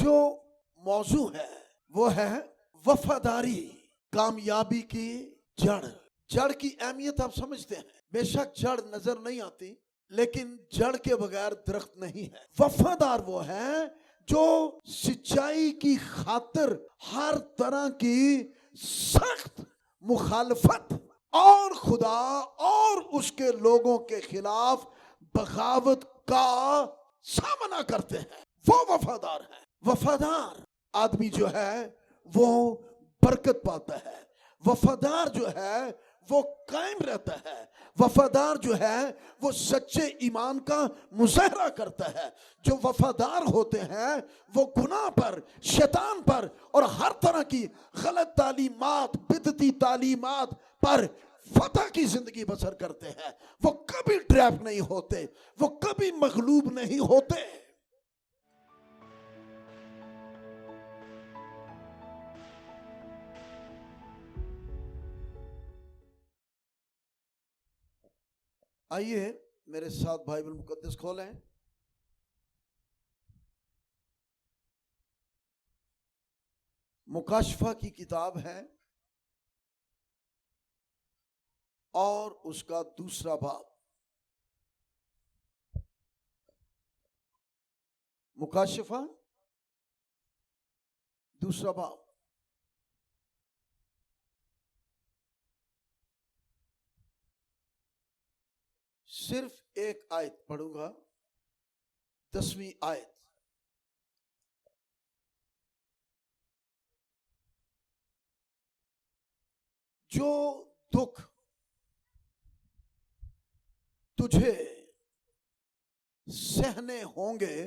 جو موضوع ہے وہ ہے وفاداری کامیابی کی جڑ۔ جڑ کی اہمیت آپ سمجھتے ہیں، بے شک جڑ نظر نہیں آتی لیکن جڑ کے بغیر درخت نہیں ہے۔ وفادار وہ ہے جو سچائی کی خاطر ہر طرح کی سخت مخالفت اور خدا اور اس کے لوگوں کے خلاف بغاوت کا سامنا کرتے ہیں، وہ وفادار ہے۔ وفادار آدمی جو ہے وہ برکت پاتا ہے، وفادار جو ہے وہ قائم رہتا ہے، وفادار جو ہے وہ سچے ایمان کا مظاہرہ کرتا ہے۔ جو وفادار ہوتے ہیں وہ گناہ پر، شیطان پر اور ہر طرح کی غلط تعلیمات، بدعتی تعلیمات پر فتح کی زندگی بسر کرتے ہیں۔ وہ کبھی ٹریپ نہیں ہوتے، وہ کبھی مغلوب نہیں ہوتے۔ آئیے میرے ساتھ بائبل مقدس کھولیں۔ مکاشفہ کی کتاب ہے اور اس کا دوسرا باب۔ مکاشفہ دوسرا باب۔ صرف ایک آیت پڑھوں گا، 10ویں آیت۔ جو دکھ تجھے سہنے ہوں گے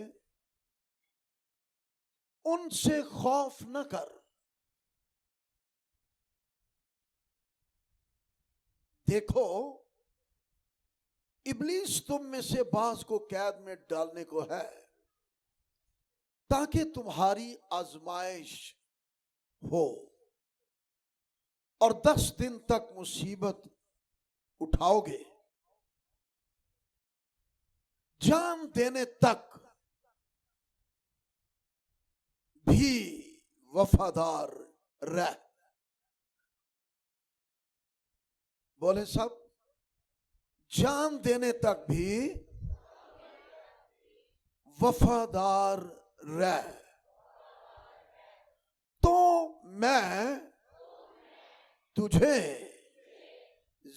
ان سے خوف نہ کر، دیکھو ابلیس تم میں سے بعض کو قید میں ڈالنے کو ہے تاکہ تمہاری آزمائش ہو، اور 10 دن تک مصیبت اٹھاؤ گے، جان دینے تک بھی وفادار رہ۔ بولے سب، جان دینے تک بھی وفادار رہ، تو میں تجھے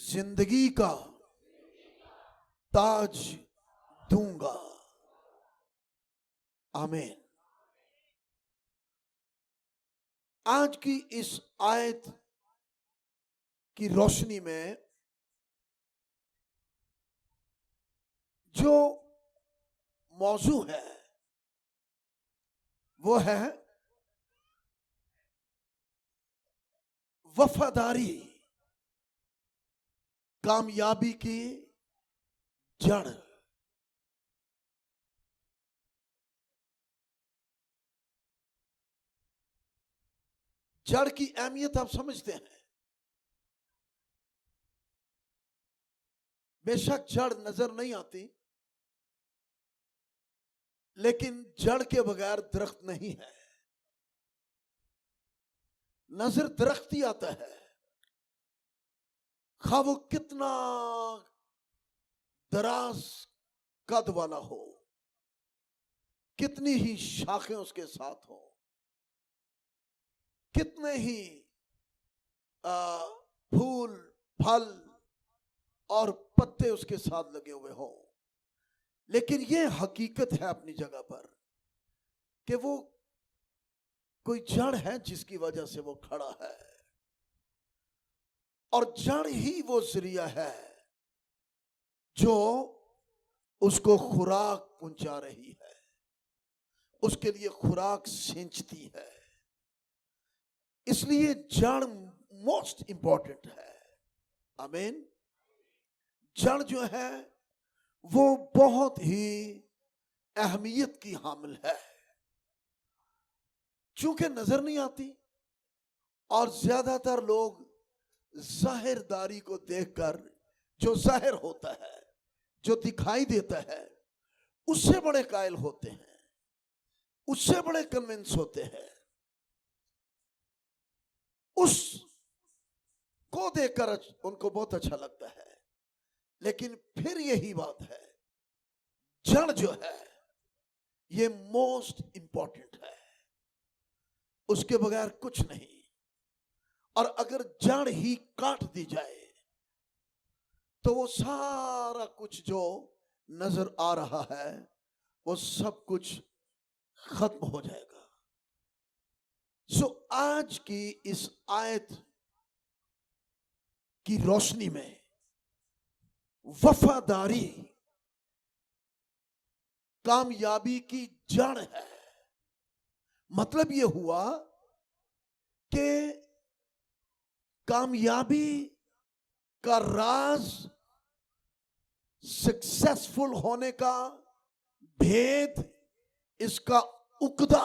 زندگی کا تاج دوں گا۔ آمین۔ آج کی اس آیت کی روشنی میں جو موضوع ہے وہ ہے وفاداری کامیابی کی جڑ۔ جڑ کی اہمیت آپ سمجھتے ہیں، بے شک جڑ نظر نہیں آتی لیکن جڑ کے بغیر درخت نہیں ہے۔ نظر درخت ہی آتا ہے، خواہ وہ کتنا دراز قد والا ہو، کتنی ہی شاخیں اس کے ساتھ ہوں، کتنے ہی پھول پھل اور پتے اس کے ساتھ لگے ہوئے ہوں، لیکن یہ حقیقت ہے اپنی جگہ پر کہ وہ کوئی جڑ ہے جس کی وجہ سے وہ کھڑا ہے، اور جڑ ہی وہ ذریعہ ہے جو اس کو خوراک پہنچا رہی ہے، اس کے لیے خوراک سینچتی ہے۔ اس لیے جڑ موسٹ امپورٹنٹ ہے۔ آمین۔ جڑ جو ہے وہ بہت ہی اہمیت کی حامل ہے، چونکہ نظر نہیں آتی اور زیادہ تر لوگ ظاہر داری کو دیکھ کر، جو ظاہر ہوتا ہے، جو دکھائی دیتا ہے، اس سے بڑے قائل ہوتے ہیں۔ اس سے بڑے کنونس ہوتے ہیں، اس کو دیکھ کر ان کو بہت اچھا لگتا ہے، لیکن پھر یہی بات ہے، جڑ جو ہے یہ موسٹ امپورٹنٹ ہے، اس کے بغیر کچھ نہیں۔ اور اگر جڑ ہی کاٹ دی جائے تو وہ سارا کچھ جو نظر آ رہا ہے وہ سب کچھ ختم ہو جائے گا۔ سو آج کی اس آیت کی روشنی میں وفاداری کامیابی کی جڑ ہے۔ مطلب یہ ہوا کہ کامیابی کا راز، سکسیسفل ہونے کا بھید، اس کا عقدہ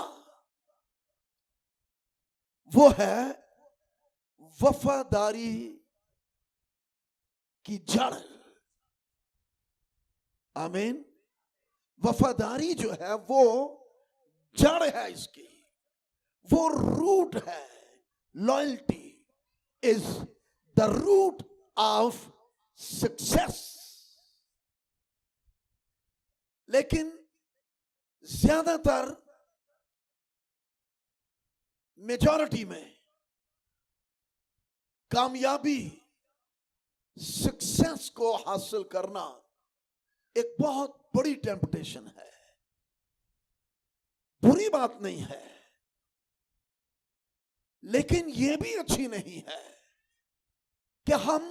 وہ ہے وفاداری کی جڑ۔ آمین۔ وفاداری جو ہے وہ جڑ ہے، اس کی وہ روٹ ہے۔ Loyalty is the root of success. لیکن زیادہ تر میجورٹی میں کامیابی، سکسیس کو حاصل کرنا ایک بہت بڑی ٹیمپٹیشن ہے۔ بری بات نہیں ہے، لیکن یہ بھی اچھی نہیں ہے کہ ہم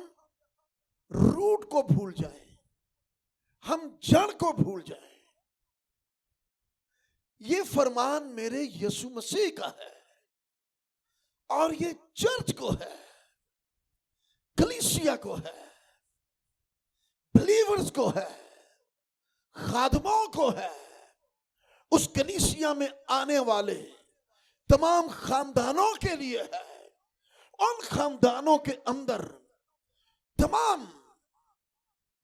روٹ کو بھول جائیں، ہم جڑ کو بھول جائیں۔ یہ فرمان میرے یسوع مسیح کا ہے اور یہ چرچ کو ہے، کلیسیا کو ہے، بلیورز کو ہے، خادموں کو ہے، اس کلیسیا میں آنے والے تمام خاندانوں کے لیے ہے، ان خاندانوں کے اندر تمام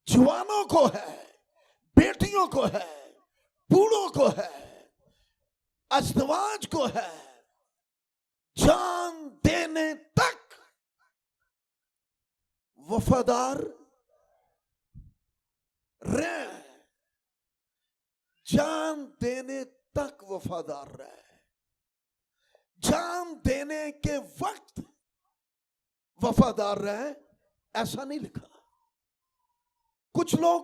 جوانوں کو ہے، بیٹیوں کو ہے، بوڑھوں کو ہے، ازدواج کو ہے، جان دینے تک وفادار رہ، جان دینے تک وفادار رہ۔ جان دینے کے وقت وفادار رہ ایسا نہیں لکھا۔ کچھ لوگ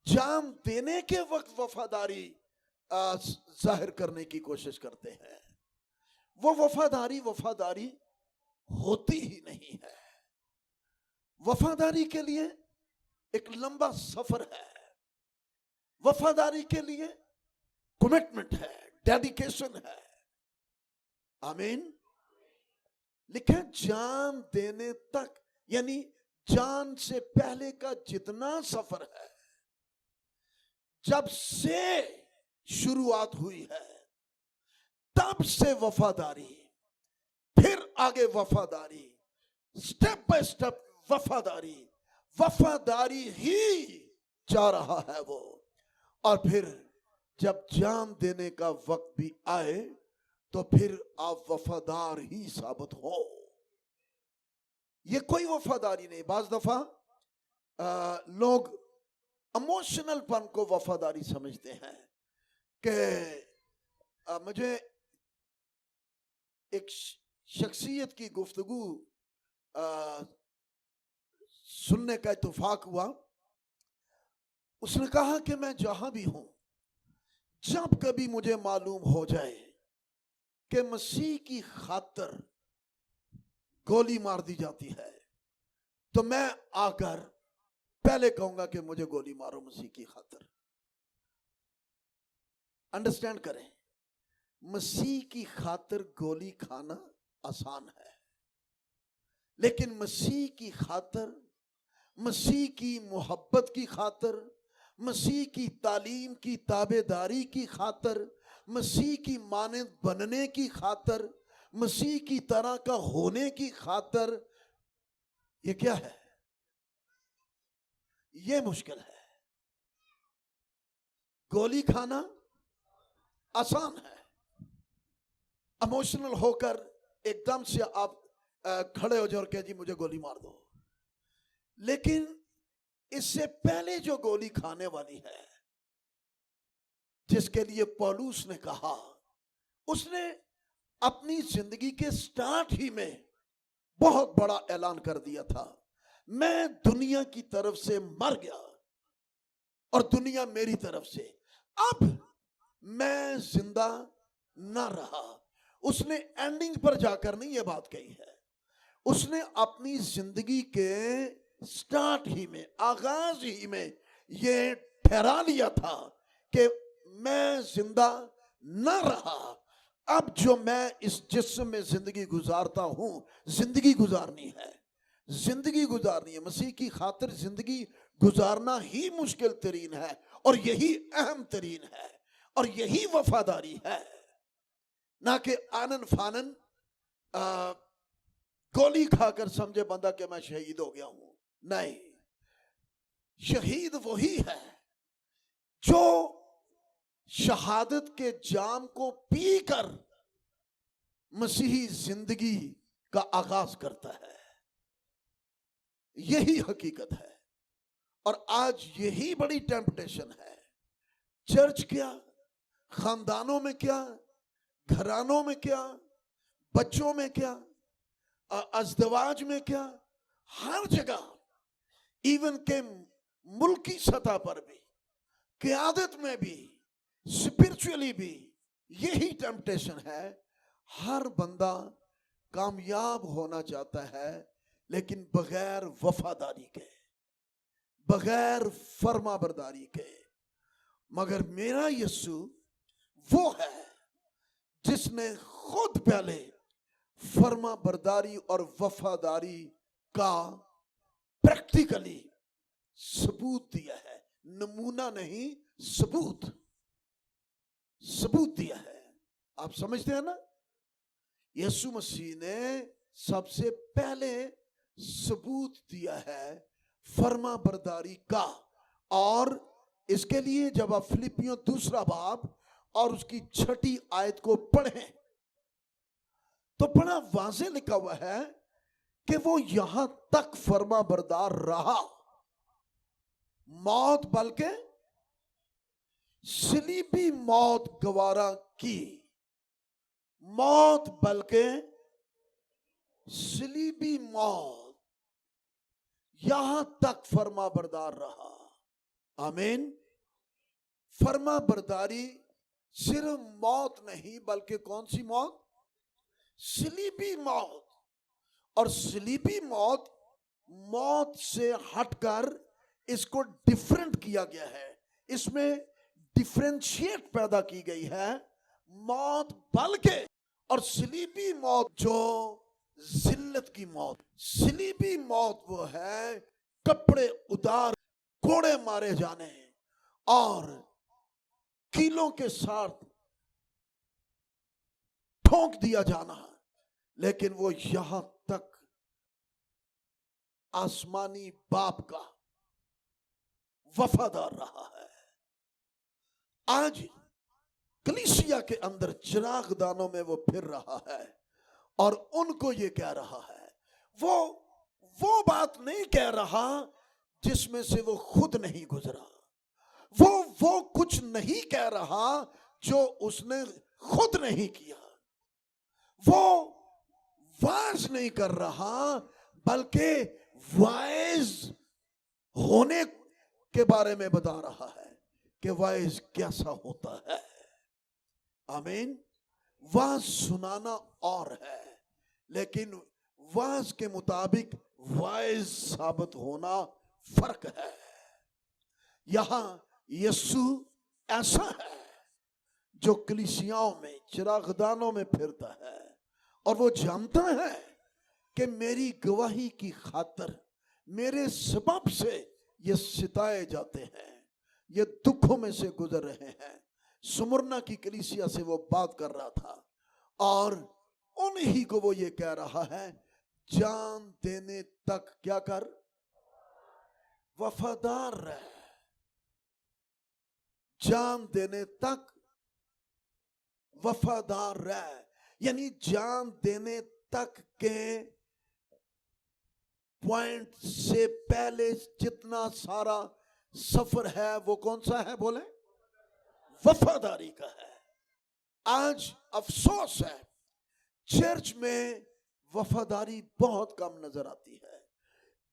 جان دینے کے وقت وفاداری ظاہر کرنے کی کوشش کرتے ہیں، وہ وفاداری ہوتی ہی نہیں ہے۔ وفاداری کے لیے ایک لمبا سفر ہے، وفاداری کے لیے کمٹمنٹ ہے، ڈیڈیکیشن ہے۔ آمین۔ لکھیں جان دینے تک، یعنی جان سے پہلے کا جتنا سفر ہے، جب سے شروعات ہوئی ہے تب سے وفاداری، پھر آگے وفاداری، سٹیپ بائی سٹیپ وفاداری ہی جا رہا ہے وہ۔ اور پھر جب جان دینے کا وقت بھی آئے تو پھر آپ وفادار ہی ثابت ہو۔ یہ کوئی وفاداری نہیں۔ بعض دفعہ لوگ ایموشنل پن کو وفاداری سمجھتے ہیں کہ مجھے ایک شخصیت کی گفتگو سننے کا اتفاق ہوا۔ اس نے کہا کہ میں جہاں بھی ہوں، جب کبھی مجھے معلوم ہو جائے کہ مسیح کی خاطر گولی مار دی جاتی ہے تو میں آ کر پہلے کہوں گا کہ مجھے گولی مارو مسیح کی خاطر۔ انڈرسٹینڈ کریں، مسیح کی خاطر گولی کھانا آسان ہے، لیکن مسیح کی خاطر، مسیح کی محبت کی خاطر، مسیح کی تعلیم کی تابع داری کی خاطر، مسیح کی مانند بننے کی خاطر، مسیح کی طرح کا ہونے کی خاطر، یہ کیا ہے؟ یہ مشکل ہے۔ گولی کھانا आसान है। इमोशनल होकर एकदम से आप खड़े हो जाओ और कह जी मुझे गोली मार दो, लेकिन इससे पहले जो गोली खाने वाली है, जिसके लिए पौलुस ने कहा, उसने अपनी जिंदगी के स्टार्ट ही में बहुत बड़ा ऐलान कर दिया था, मैं दुनिया की तरफ से मर गया और दुनिया मेरी तरफ से, अब मैं जिंदा ना रहा। उसने एंडिंग पर जाकर नहीं ये बात कही है, उसने अपनी जिंदगी के स्टार्ट ही में, आगाज ही में ये ठहरा लिया था कि मैं जिंदा ना रहा, अब जो मैं इस जिस्म में जिंदगी गुजारता हूं, जिंदगी गुजारनी है, जिंदगी गुजारनी है, मसीह की खातिर जिंदगी गुजारना ही मुश्किल तरीन है और यही अहम तरीन है और यही वफादारी है, ना कि आनन फानन गोली खाकर समझे बंदा कि मैं शहीद हो गया हूं। नहीं, शहीद वही है जो शहादत के जाम को पीकर मसीही जिंदगी का आगाज करता है। यही हकीकत है और आज यही बड़ी टेम्पटेशन है। चर्च क्या, खानदानों में क्या, घरानों में क्या, बच्चों में क्या, अज़दवाज में क्या, हर जगह, इवन के मुल्की सतह पर भी, क़यादत में भी, स्पिरिचुअली भी यही टेम्पटेशन है। हर बंदा कामयाब होना चाहता है, लेकिन बगैर वफादारी के, बगैर फर्मा बरदारी के। मगर मेरा यीशु वो है जिसने खुद पहले फर्मा बरदारी और वफादारी का प्रैक्टिकली सबूत दिया है, नमूना नहीं, सबूत दिया है। आप समझते हैं ना, यीशु मसीह ने सबसे पहले सबूत दिया है फर्मा बरदारी का। और इसके लिए जब आप फिलिपियों 2 बाब और उसकी 6 आयत को पढ़ें तो बड़ा वाज़ेह लिखा हुआ है कि वो यहां तक फर्मा बरदार रहा, मौत बल्कि सलीबी मौत गवारा की, मौत बल्कि सलीबी मौत, यहां तक फर्मा बरदार रहा। आमीन। फर्मा बरदारी सिर्फ मौत नहीं, बल्कि कौन सी मौत? सलीबी मौत। और सलीबी मौत, मौत से हटकर इसको डिफरेंट किया गया है, इसमें डिफरेंशिएट पैदा की गई है, मौत बल्कि। और सलीबी मौत जो जिल्लत की मौत, सलीबी मौत वो है कपड़े उतार, कोड़े मारे जाने और कीलों के साथ ठोंक दिया जाना, लेकिन वो यहां तक आसमानी बाप का वफादार रहा है। आज कलीसिया के अंदर चिरागदानों में वो फिर रहा है और उनको ये कह रहा है, वो बात नहीं कह रहा जिसमें से वो खुद नहीं गुजरा, वो कुछ नहीं कह रहा जो उसने खुद नहीं किया, वो वाज नहीं कर रहा, बल्कि वाइज होने के बारे में बता रहा है कि वाइज कैसा होता है। आमीन। वाज सुनाना और है, लेकिन वाज के मुताबिक वाइज साबित होना फर्क है। यहां यीशु ऐसा है जो कलीसियाओं में, चिरागदानों में फिरता है और वो जानता है कि मेरी गवाही की खातिर, मेरे सबब से ये सिताए जाते हैं, ये दुखों में से गुजर रहे हैं। सुमरना की कलीसिया से वो बात कर रहा था और उन्हीं को वो ये कह रहा है, जान देने तक क्या कर, वफादार रह, जान देने तक وفادار رہ، یعنی جان دینے تک کے پوائنٹ سے پہلے جتنا سارا سفر ہے وہ کون سا ہے؟ بولیں، وفاداری کا ہے۔ آج افسوس ہے، چرچ میں وفاداری بہت کم نظر آتی ہے،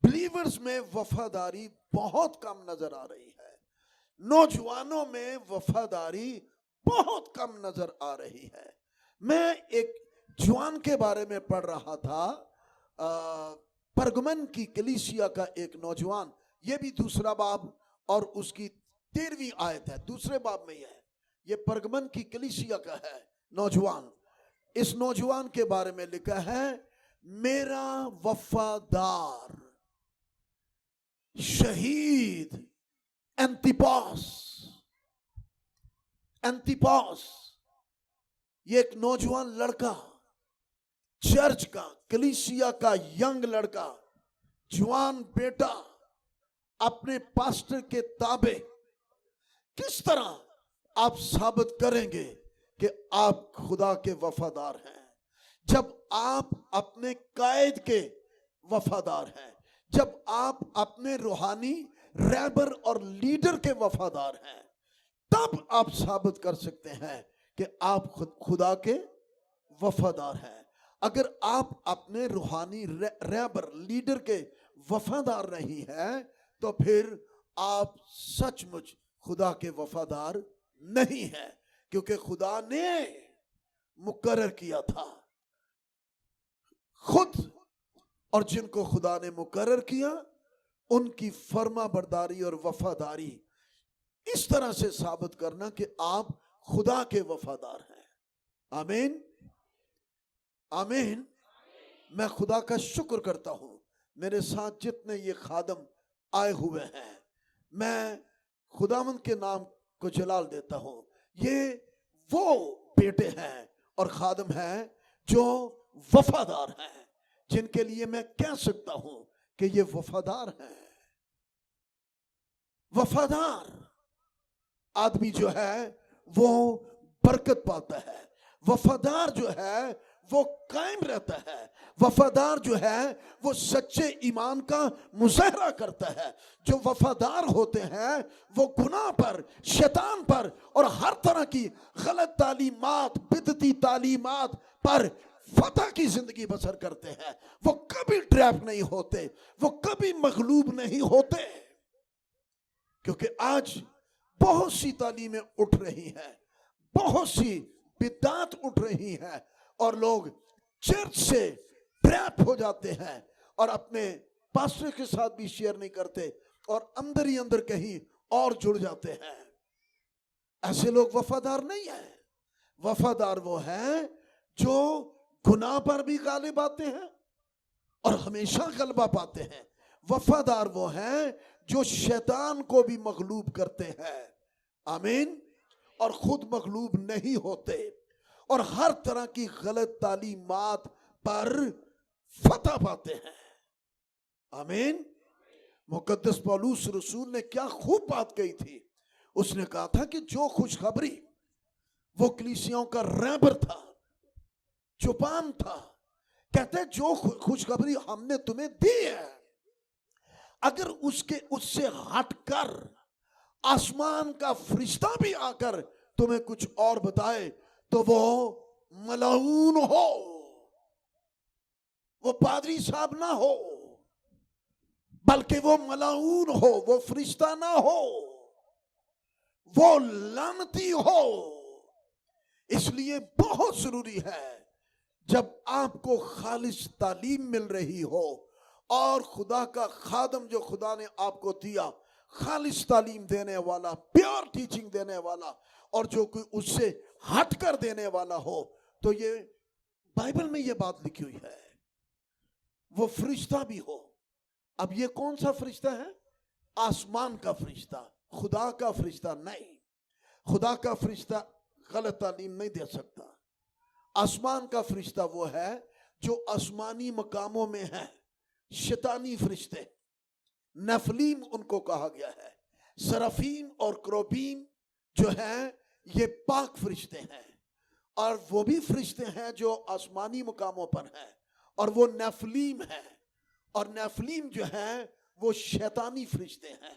بلیورز میں وفاداری بہت کم نظر آ رہی ہے، نوجوانوں میں وفاداری بہت کم نظر آ رہی ہے۔ میں ایک جوان کے بارے میں پڑھ رہا تھا، پرگمن کی کلیسیا کا ایک نوجوان، یہ بھی دوسرا باب اور اس کی 13ویں آیت ہے، دوسرے باب میں یہ ہے، یہ پرگمن کی کلیسیا کا ہے نوجوان۔ اس نوجوان کے بارے میں لکھا ہے، میرا وفادار شہید انتیپاس، یہ ایک نوجوان لڑکا، چرچ کا، کلیسیا کا ینگ لڑکا، جوان بیٹا، اپنے پاسٹر کے تابع، کس طرح آپ ثابت کریں گے کہ آپ خدا کے وفادار ہیں؟ جب آپ اپنے قائد کے وفادار ہیں، جب آپ اپنے روحانی رہبر اور لیڈر کے وفادار ہیں، تب آپ ثابت کر سکتے ہیں کہ آپ خدا کے وفادار ہیں۔ اگر آپ اپنے روحانی رہبر لیڈر کے وفادار نہیں ہیں تو پھر آپ سچ مچ خدا کے وفادار نہیں ہیں، کیونکہ خدا نے مقرر کیا تھا خود، اور جن کو خدا نے مقرر کیا ان کی فرما برداری اور وفاداری اس طرح سے ثابت کرنا کہ آپ خدا کے وفادار ہیں۔ آمین آمین۔ میں خدا کا شکر کرتا ہوں، میرے ساتھ جتنے یہ خادم آئے ہوئے ہیں، میں خداوند کے نام کو جلال دیتا ہوں۔ یہ وہ بیٹے ہیں اور خادم ہیں جو وفادار ہیں، جن کے لیے میں کہہ سکتا ہوں کہ یہ وفادار ہیں۔ وفادار آدمی جو ہے وہ برکت پاتا ہے، وفادار جو ہے وہ قائم رہتا ہے، وفادار جو ہے وہ سچے ایمان کا مظاہرہ کرتا ہے۔ جو وفادار ہوتے ہیں وہ گناہ پر، شیطان پر اور ہر طرح کی غلط تعلیمات، بدعتی تعلیمات پر فتح کی زندگی بسر کرتے ہیں۔ وہ کبھی ٹریپ نہیں ہوتے، وہ کبھی مغلوب نہیں ہوتے، کیونکہ آج بہت سی تعلیمیں اٹھ رہی ہیں، بہت سی بدعات اٹھ رہی ہیں، اور لوگ چرچ سے ٹریپ ہو جاتے ہیں اور اپنے پاسٹر کے ساتھ بھی شیئر نہیں کرتے اور اندر ہی اندر کہیں اور جڑ جاتے ہیں۔ ایسے لوگ وفادار نہیں ہیں۔ وفادار وہ ہیں جو گناہ پر بھی غالب آتے ہیں اور ہمیشہ غلبہ پاتے ہیں۔ وفادار وہ ہیں جو شیطان کو بھی مغلوب کرتے ہیں، آمین، اور خود مغلوب نہیں ہوتے، اور ہر طرح کی غلط تعلیمات پر فتح پاتے ہیں، آمین۔ مقدس پولس رسول نے کیا خوب بات کہی تھی، اس نے کہا تھا کہ جو خوشخبری وہ کلیسیوں کا رہبر تھا، چوپان تھا، کہتے جو خوشخبری ہم نے تمہیں دی ہے، اگر اس سے ہٹ کر آسمان کا فرشتہ بھی آ کر تمہیں کچھ اور بتائے تو وہ ملعون ہو، وہ پادری صاحب نہ ہو، بلکہ وہ ملعون ہو، وہ فرشتہ نہ ہو، وہ لعنتی ہو۔ اس لیے بہت ضروری ہے جب آپ کو خالص تعلیم مل رہی ہو اور خدا کا خادم جو خدا نے آپ کو دیا، خالص تعلیم دینے والا، پیور ٹیچنگ دینے والا، اور جو کوئی اس سے ہٹ کر دینے والا ہو، تو یہ بائبل میں یہ بات لکھی ہوئی ہے، وہ فرشتہ بھی ہو۔ اب یہ کون سا فرشتہ ہے؟ آسمان کا فرشتہ، خدا کا فرشتہ نہیں۔ خدا کا فرشتہ غلط تعلیم نہیں دے سکتا۔ آسمان کا فرشتہ وہ ہے جو آسمانی مقاموں میں ہے، شیطانی فرشتے، نفلیم ان کو کہا گیا ہے۔ سرافیم اور کروبیم جو ہیں یہ پاک فرشتے ہیں، और वो भी फरिश्ते हैं जो आसमानी मुकामों पर हैं, और वो नेफलीम है, और नेफलीम जो है वो शैतानी फरिश्ते हैं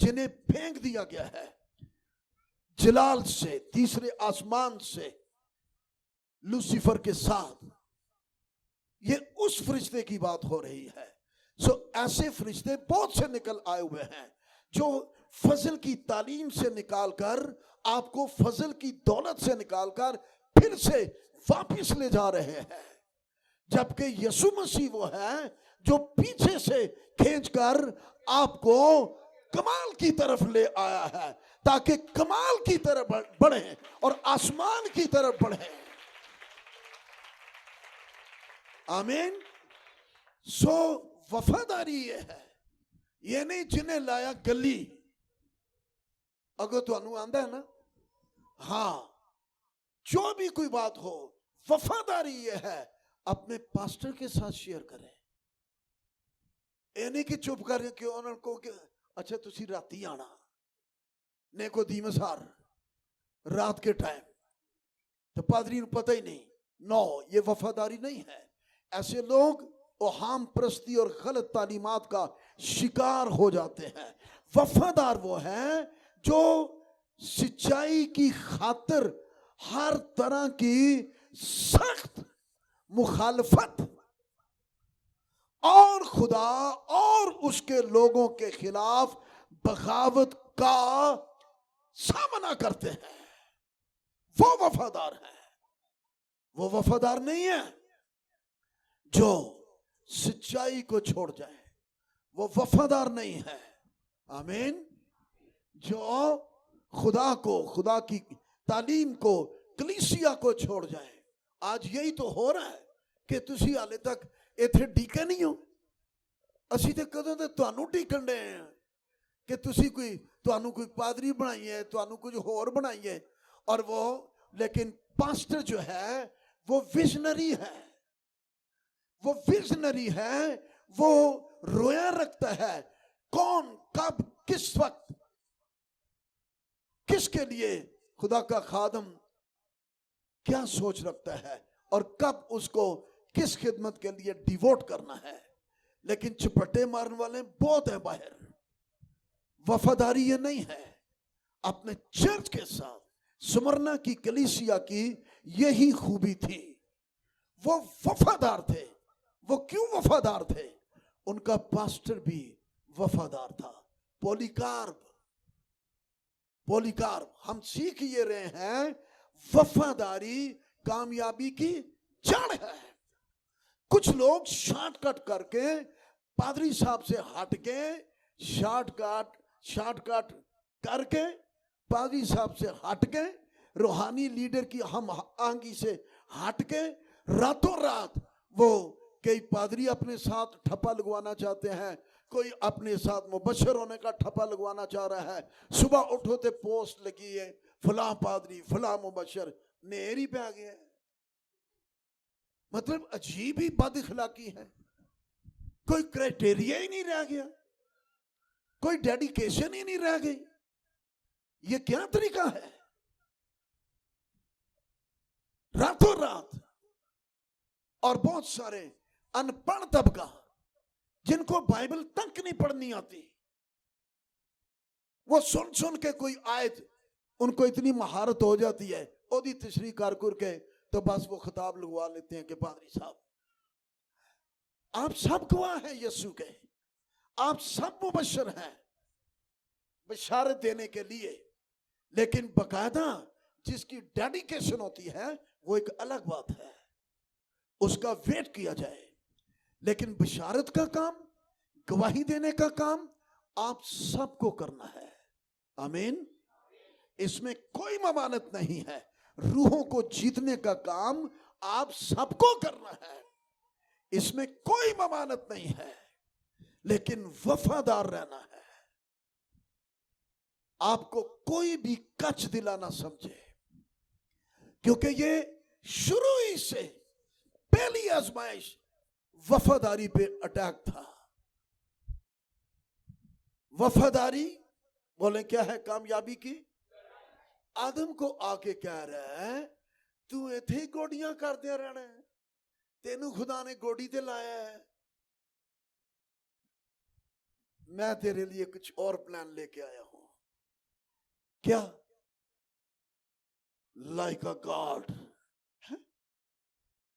जिन्हें फेंक दिया गया है जलाल से, तीसरे आसमान से लूसीफर के साथ। ये उस फरिश्ते की बात हो रही है। ऐसे फरिश्ते बहुत से निकल आए हुए हैं जो फजल की तालीम से निकालकर आपको फजल की दौलत से निकालकर फिर से वापस ले जा रहे हैं, जबकि यीशु मसीह वो है जो पीछे से खींचकर आपको कमाल की तरफ ले आया है, ताकि कमाल की तरफ बढ़े और आसमान की तरफ बढ़े। आमीन। वफादारी ये है, ये नहीं जिन्हें लाया गली। अगर तुहानू आंदा है ना, हाँ, जो भी कोई बात हो, वफादारी ये है अपने पास्टर के साथ शेयर करें। ये नहीं कि चुप कर के उनको कि अच्छा तुसी राती आना, निकोदेमुस रात के टाइम, तो पादरी को पता ही नहीं। नो, ये वफादारी नहीं है। ऐसे लोग ओहाम परस्ती और गलत तालीमात का शिकार हो जाते हैं। वफादार वो है जो सच्चाई की खातिर हर तरह की सख्त मुखालफत और खुदा और उसके लोगों के खिलाफ बगावत का सामना करते हैं। वो वफादार है। वो वफादार नहीं है जो सच्चाई को छोड़ जाए, वो वफादार नहीं है। आमीन। जो खुदा को, खुदा की तालीम को, कलीसिया को छोड़ जाए। आज यही तो हो रहा है कि तुसी हाले तक इथे ਡੀਕਣ नहीं हो। ਅਸੀਂ ਤੇ ਕਦੋਂ ਤੇ ਤੁਹਾਨੂੰ ਡੀਕਣ ਦੇ ਆ कि तुसी कोई पादरी बनाइए, ਤੁਹਾਨੂੰ कुछ और बनाइए। और वो लेकिन पास्टर जो है वो विजनरी है, वो विजनरी है, वो रोया रखता है कौन कब किस वक्त किसके लिए खुदा का खादम क्या सोच रखता है और कब उसको किस खिदमत के लिए डिवोट करना है। लेकिन चपटे मारने वाले बहुत हैं बाहर। वफादारी ये नहीं है। अपने चर्च के साथ स्मरना की कलीसिया की यही खूबी थी, वो वफादार थे। वो क्यों वफादार थे? उनका पास्टर भी वफादार था। पॉलीकार्प हम सीख ये रहे हैं, वफादारी कामयाबी की जड़ है। कुछ लोग शॉर्टकट करके पादरी साहब से हट के शॉर्टकट करके पादरी साहब से हट के रूहानी लीडर की हम आंगी से हट के रातों रात वो कई पादरी अपने साथ ठप्पा लगवाना चाहते हैं, कोई अपने साथ मुबशर होने का ठप्पा लगवाना चाह रहा है। सुबह उठो ते पोस्ट लगी है फलां पादरी फलां मुबशर, नेरी पे आ गया। मतलब अजीब ही बद इखलाकी है। कोई क्राइटेरिया ही नहीं रह गया, कोई डेडिकेशन ही नहीं रह गई। ये क्या तरीका है? रातों रात। और बहुत सारे अनपढ़ तबका जिनको बाइबल तक नहीं पढ़नी आती, वो सुन सुन के कोई आयत उनको इतनी महारत हो जाती है, ओदी तशरीह कर के तो बस वो खिताब लगवा लेते हैं कि पादरी साहब आप सब गवाह हैं यीशु के, आप सब मुबशर हैं बशारत देने के लिए। लेकिन बकायदा जिसकी डेडिकेशन होती है वो एक अलग बात है, उसका वेट किया जाए। लेकिन बशारत का काम, गवाही देने का काम आप सबको करना है। आमीन। इसमें कोई ममानत नहीं है। रूहों को जीतने का काम आप सबको करना है, इसमें कोई ममानत नहीं है। लेकिन वफादार रहना है। आपको कोई भी कच दिला ना समझे, क्योंकि ये शुरू ही से पहली आजमाइश वफादारी पे अटैक था। वफादारी बोले क्या है कामयाबी की? आदम को आके कह रहा है ਤੂੰ ਇੱਥੇ ਹੀ ਗੋਡੀਆਂ ਕਰਦਿਆਂ ਰਹਿਣਾ ਹੈ, ਤੈਨੂੰ ਖੁਦਾ ਨੇ ਗੋਡੀ ਤੇ ਲਾਇਆ है। मैं तेरे लिए कुछ और प्लान लेके आया हूं। क्या? लाइक अ गॉड,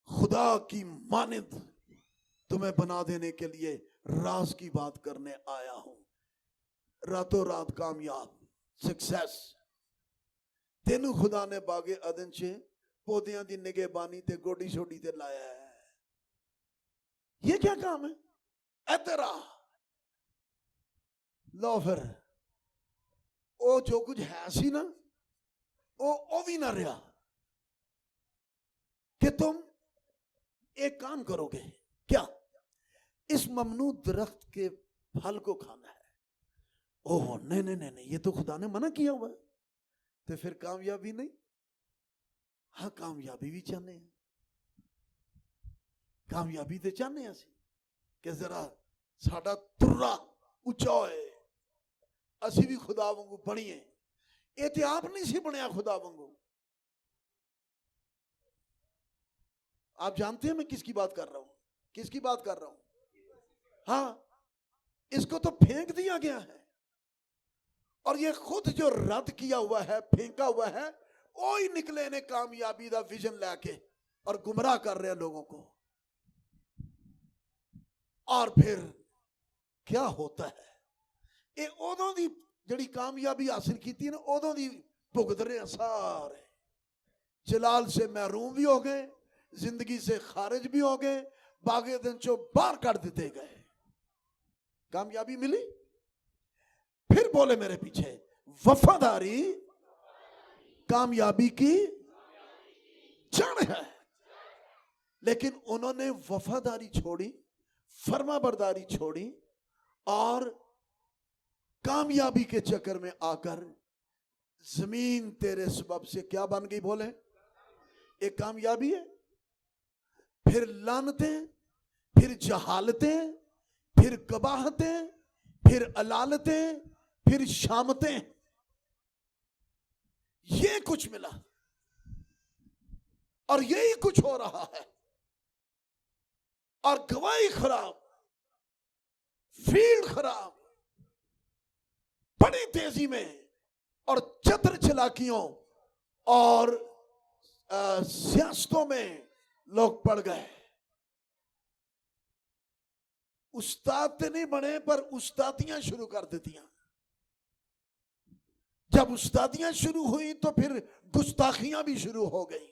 खुदा की मानिंद तुम्हें बना देने के लिए राज की बात करने आया हूं। रातों रात कामयाब, सक्सेस तेनू खुदा ने बागे अदन च पौधियां दी निगहबानी ते गोडी छोडी ते लाया है। ये क्या काम है? ऐ तेरा लो फिर ओ जो कुछ है सी ना ओ भी ना रहा कि तुम एक काम करोगे। क्या? इस ममनू दरख्त के फल को खाना है। ओह नहीं नहीं नहीं नहीं, ये तो खुदा ने मना किया हुआ है। तो फिर कामयाबी नहीं? हाँ कामयाबी भी चाहते हैं, कामयाबी तो चाहते हैं असी कि जरा साडा तुर्रा उच्चा होए, असी भी खुदा वांगू बनिए। ये तो आप नहीं सी बनया खुदा वांगू। आप जानते हैं मैं किसकी बात कर रहा हूं, किसकी बात कर रहा हूं? हाँ, इसको तो फेंक दिया गया है और ये खुद जो रद्द किया हुआ है, फेंका हुआ है, वो ही निकले ने कामयाबी का विजन लेके और गुमराह कर रहे हैं लोगों को। और फिर क्या होता है? ये उदों दी जड़ी कामयाबी हासिल की ना, उदों दी भुगत रहे हैं सारे। जलाल से महरूम भी हो गए, जिंदगी से खारिज भी हो गए, बागे दिन चो बाहर कर देते गए। कामयाबी मिली? फिर बोले मेरे पीछे, वफादारी कामयाबी की जड़ है। लेकिन उन्होंने वफादारी छोड़ी, फर्माबरदारी छोड़ी और कामयाबी के चक्कर में आकर जमीन तेरे सबब से क्या बन गई? बोले एक कामयाबी है, फिर लानतें, फिर जहालतें, फिर कबाहतें, फिर अलालतें, फिर शामतें, ये कुछ मिला और यही कुछ हो रहा है। और गवाही खराब, फील्ड खराब, बड़ी तेजी में और चतुर चालाकियों और सियासतों में लोग पड़ गए। उस्ताद तो नहीं बने पर उस्तादियां शुरू कर देती। जब उस्तादियां शुरू हुई तो फिर गुस्ताखियां भी शुरू हो गई।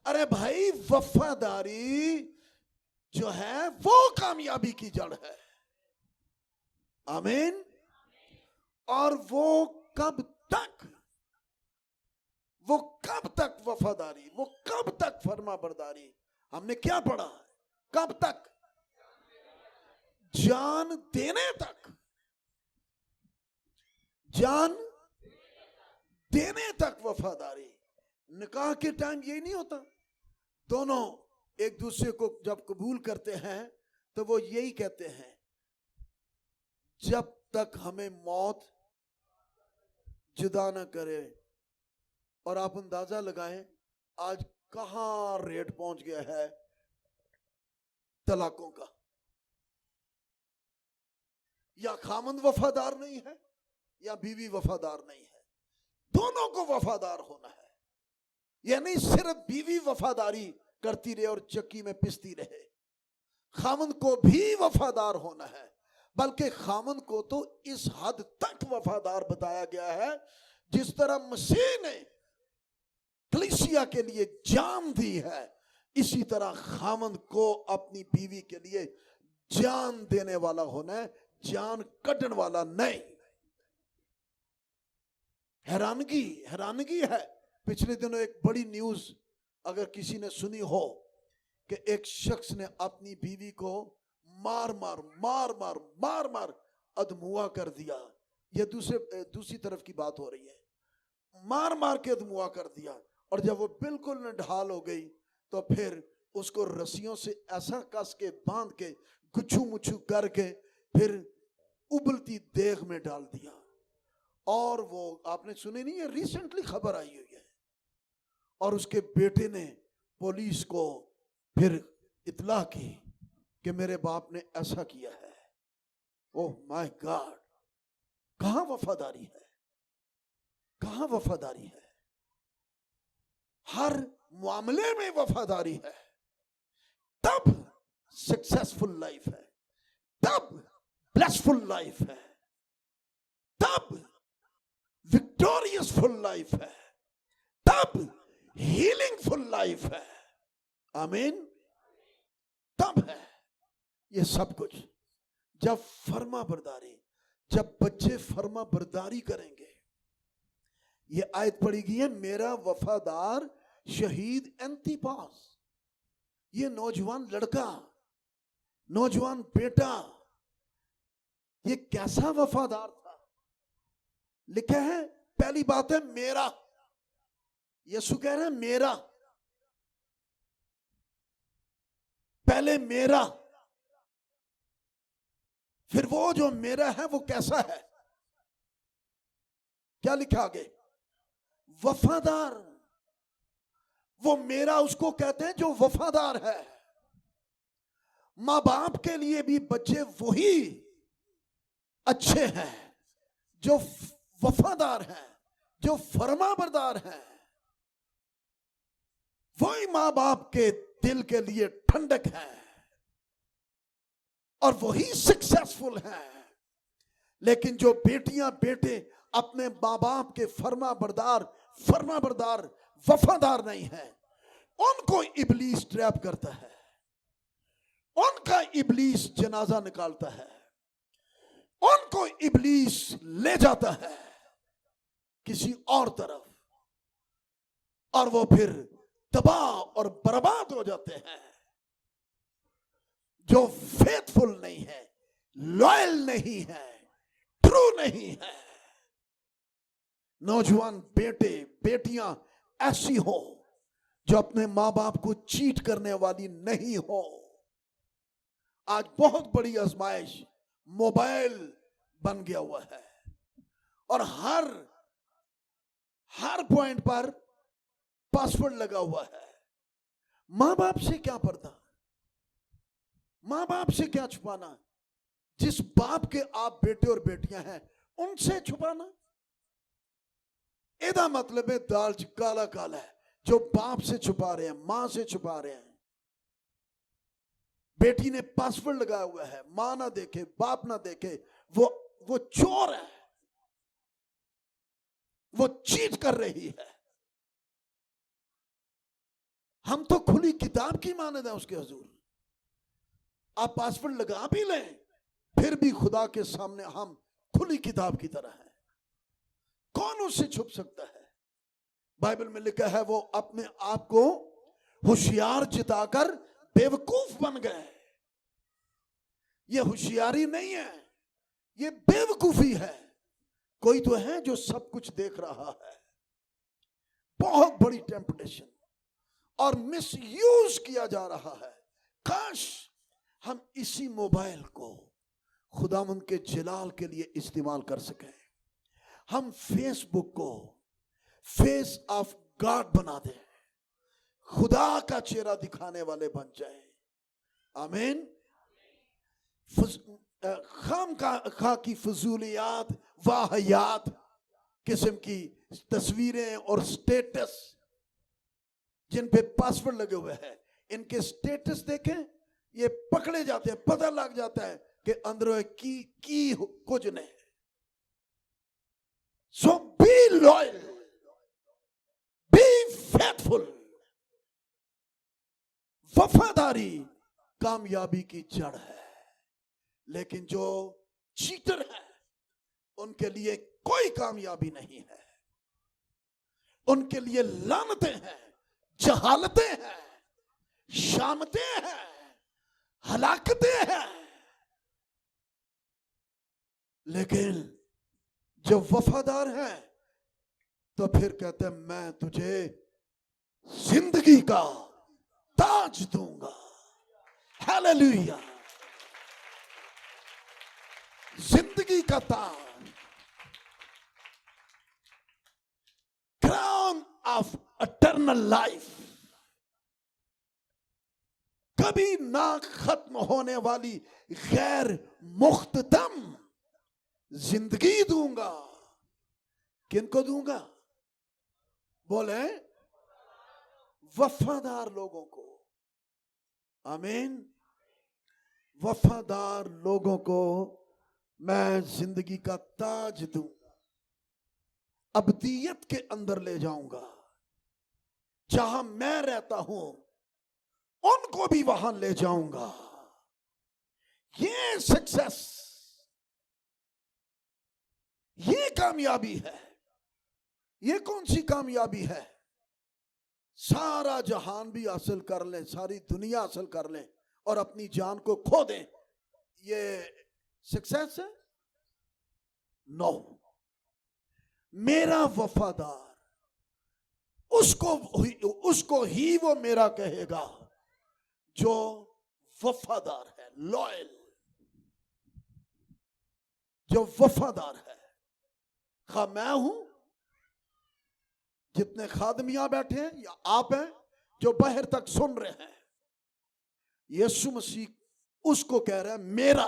अरे भाई, वफादारी जो है वो कामयाबी की जड़ है। आमीन। और वो कब तक, वो कब तक वफादारी, वो कब तक फर्माबरदारी? हमने क्या पढ़ा? कब तक? जान देने तक, जान देने तक वफादारी। निकाह के टाइम यही नहीं होता? दोनों एक दूसरे को जब कबूल करते हैं तो वो यही कहते हैं, जब तक हमें मौत जुदा ना करे। और आप अंदाजा लगाएं आज कहां रेट पहुंच गया है तलाकों का। या खामंद वफादार नहीं है या बीवी वफादार नहीं है, दोनों को वफादार होना है। यानी सिर्फ बीवी वफादारी करती रहे और चक्की में पिसती रहे, खामंद को भी वफादार होना है। बल्कि खामंद को तो इस हद तक वफादार बताया गया है जिस तरह मसीह ने कलीसिया के लिए जान दी है, इसी तरह खामंद को अपनी बीवी के लिए जान देने वाला होना है, जान कटन वाला नहीं। हैरानगी है। पिछले दिनों एक बड़ी न्यूज अगर किसी ने सुनी हो कि एक शख्स ने अपनी बीवी को मार मार अधमुआ कर दिया। यह दूसरी तरफ की बात हो रही है। मार के अधमुआ कर दिया और जब वो बिल्कुल निढाल हो गई तो फिर उसको रस्सियों से ऐसा कस के बांध के गुच्छू मुच्छू करके फिर उबलती देग में डाल दिया। और वो आपने सुनी नहीं है, रिसेंटली खबर आई हुई है, और उसके बेटे ने पुलिस को फिर इतला की कि मेरे बाप ने ऐसा किया है। ओह माय गॉड, कहां वफादारी है, कहां वफादारी है। हर मामले में वफादारी है, तब सक्सेसफुल लाइफ है, तब ब्लेसफुल लाइफ है, तब विक्टोरियस फुल लाइफ है, तब हीलिंग फुल लाइफ है। आमीन। तब है ये सब कुछ जब फर्मा बरदारी, जब बच्चे फर्मा बरदारी करेंगे। ये आयत पढ़ी गई है, मेरा वफादार शहीद एंतिपास। ये नौजवान लड़का, नौजवान बेटा, ये कैसा वफादार था। लिखा है, पहली बात है मेरा, यीशु कह रहे हैं मेरा, पहले मेरा, फिर वो जो मेरा है वो कैसा है। क्या लिखा आगे, वफादार। वो मेरा उसको कहते हैं जो वफादार है। मां बाप के लिए भी बच्चे वही अच्छे हैं जो वफादार हैं, जो फरमाबरदार हैं। वही मां बाप के दिल के लिए ठंडक है और वही सक्सेसफुल है। लेकिन जो बेटियां बेटे अपने मां बाप के फरमाबरदार वफादार नहीं है, उनको इब्लीस ट्रैप करता है, उनका इब्लीस जनाजा निकालता है, उनको इब्लीस ले जाता है किसी और तरफ, और वो फिर तबाह और बर्बाद हो जाते हैं। जो फेथफुल नहीं है, लॉयल नहीं है, ट्रू नहीं है। नौजवान बेटे बेटियां ऐसी हो जो अपने मां बाप को चीट करने वाली नहीं हो। आज बहुत बड़ी आजमाइश मोबाइल बन गया हुआ है और हर पॉइंट पर पासवर्ड लगा हुआ है। मां बाप से क्या पर्दा, मां बाप से क्या छुपाना। जिस बाप के आप बेटे और बेटियां हैं उनसे छुपाना। एदा मतलब है दाल च काला काला है। जो बाप से छुपा रहे हैं, मां से छुपा रहे हैं। बेटी ने पासवर्ड लगाया हुआ है, मां ना देखे, बाप ना देखे, वो चोर है, वो चीट कर रही है। हम तो खुली किताब की मानद है उसके हुजूर। आप पासवर्ड लगा भी लें फिर भी खुदा के सामने हम खुली किताब की तरह हैं। कौन उससे छुप सकता है। बाइबल में लिखा है वो अपने आप को होशियार जिताकर बेवकूफ बन गए। ये होशियारी नहीं है, ये बेवकूफी है। कोई तो है जो सब कुछ देख रहा है। बहुत बड़ी टेम्पटेशन और मिसयूज किया जा रहा है। काश हम इसी मोबाइल को खुदावंद के जलाल के लिए इस्तेमाल कर सकें। हम फेसबुक को फेस ऑफ गॉड बना दें, खुदा का चेहरा दिखाने वाले बन जाएं। आमीन। खामखा की फजूलियात वाहियात किस्म की तस्वीरें और स्टेटस जिन पे पासवर्ड लगे हुए हैं, इनके स्टेटस देखें, ये पकड़े जाते हैं। पता लग जाता है कि अंदर की कुछ नहीं। सो बी लॉयल, बी फेथफुल। वफादारी कामयाबी की जड़ है। लेकिन जो चीटर है उनके लिए कोई कामयाबी नहीं है। उनके लिए लानतें हैं, जहालतें हैं, शामतें हैं, हलाकतें हैं। लेकिन जब वफादार हैं तो फिर कहते हैं मैं तुझे जिंदगी का ताज दूंगा। हालेलुया। जिंदगी का ताज, क्राउन ऑफ इटर्नल लाइफ, कभी ना खत्म होने वाली गैर मुख्ततम जिंदगी दूंगा। किनको दूंगा? बोले वफादार लोगों को। आमीन। वफादार लोगों को मैं जिंदगी का ताज दूंगा, अब्दियत के अंदर ले जाऊंगा। जहां मैं रहता हूं उनको भी वहां ले जाऊंगा। ये सक्सेस, ये कामयाबी है। ये कौन सी कामयाबी है? सारा जहान भी हासिल कर लें, सारी दुनिया हासिल कर लें और अपनी जान को खो दें, ये सक्सेस है? नो। मेरा वफादार, उसको ही वो मेरा कहेगा जो वफादार है, लॉयल, जो वफादार है। खा मैं हूं, जितने खादमियां बैठे हैं या आप हैं जो बाहर तक सुन रहे हैं, यीशु मसीह उसको कह रहा है मेरा।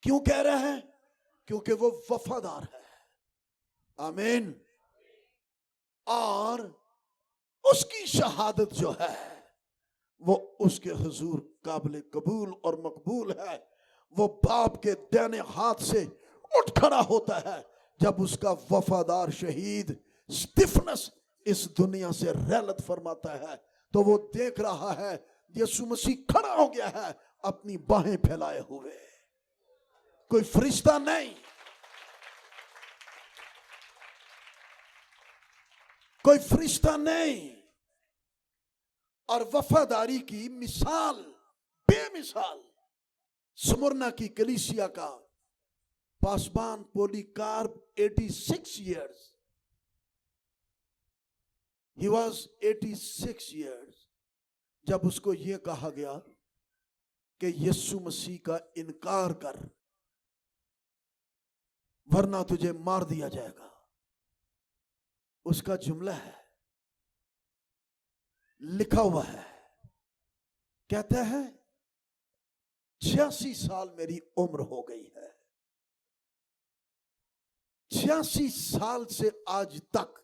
क्यों कह रहा है? क्योंकि वो वफादार है। आमीन। और उसकी शहादत जो है वो उसके हुजूर काबिल कबूल और मकबूल है। वो बाप के दाहिने हाथ से उठ खड़ा होता है जब उसका वफादार शहीद स्टिफनस इस दुनिया से रैलत फरमाता है। तो वो देख रहा है यीशु मसीह खड़ा हो गया है अपनी बाहें फैलाए हुए। कोई फरिश्ता नहीं, कोई फरिश्ता नहीं। और वफादारी की मिसाल बेमिसाल स्मुरना की कलीसिया का पासबान पोलीकार्प 86 years, he was 86 years, जब उसको यह कहा गया कि यीशु मसीह का इनकार कर वरना तुझे मार दिया जाएगा। उसका जुमला है, लिखा हुआ है, कहता है 86 साल मेरी उम्र हो गई है। 86 साल से आज तक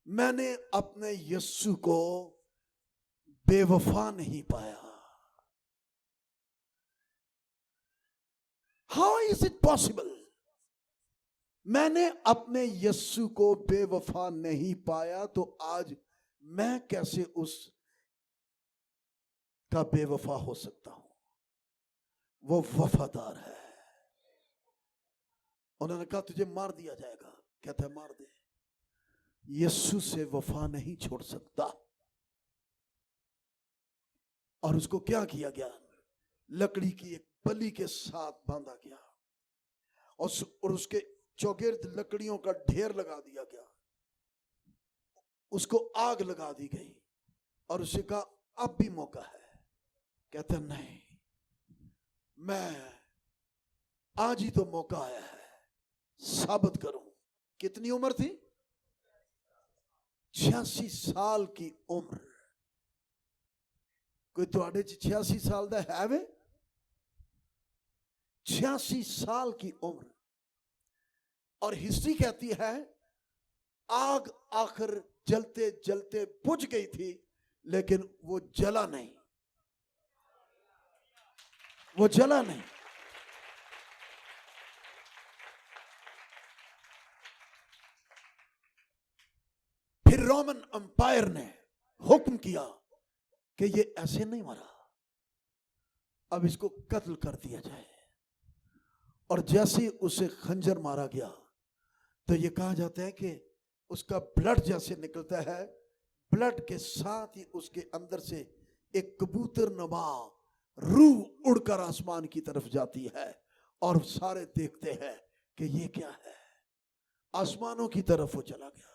मैंने अपने यीशु को बेवफा नहीं पाया। How is it possible? मैंने अपने यीशु को बेवफा नहीं पाया तो आज मैं कैसे उस का बेवफा हो सकता हूं? वो वफादार है। उन्होंने कहा तुझे मार दिया जाएगा, कहता है मार दे, यीशु से वफा नहीं छोड़ सकता। और उसको क्या किया गया? लकड़ी की एक बलि के साथ बांधा गया और उसके चौगिर्द लकड़ियों का ढेर लगा दिया गया। उसको आग लगा दी गई और उसे कहा अब भी मौका है। कहता नहीं, मैं आज ही तो मौका आया है, साबित करूं। कितनी उम्र थी? 86 साल की उम्र। कोई तुहाडे 86 साल दा है वे? 86 साल की उम्र। और हिस्ट्री कहती है आग आखिर जलते जलते बुझ गई थी लेकिन वो जला नहीं, वो जला नहीं। फिर रोमन अंपायर ने हुक्म किया कि ये ऐसे नहीं मरा, अब इसको कत्ल कर दिया जाए। और जैसे उसे खंजर मारा गया तो ये कहा जाता है कि उसका ब्लड जैसे निकलता है, ब्लड के साथ ही उसके अंदर से एक कबूतर नमा रूह उड़कर आसमान की तरफ जाती है और सारे देखते हैं कि ये क्या है। आसमानों की तरफ वो चला गया।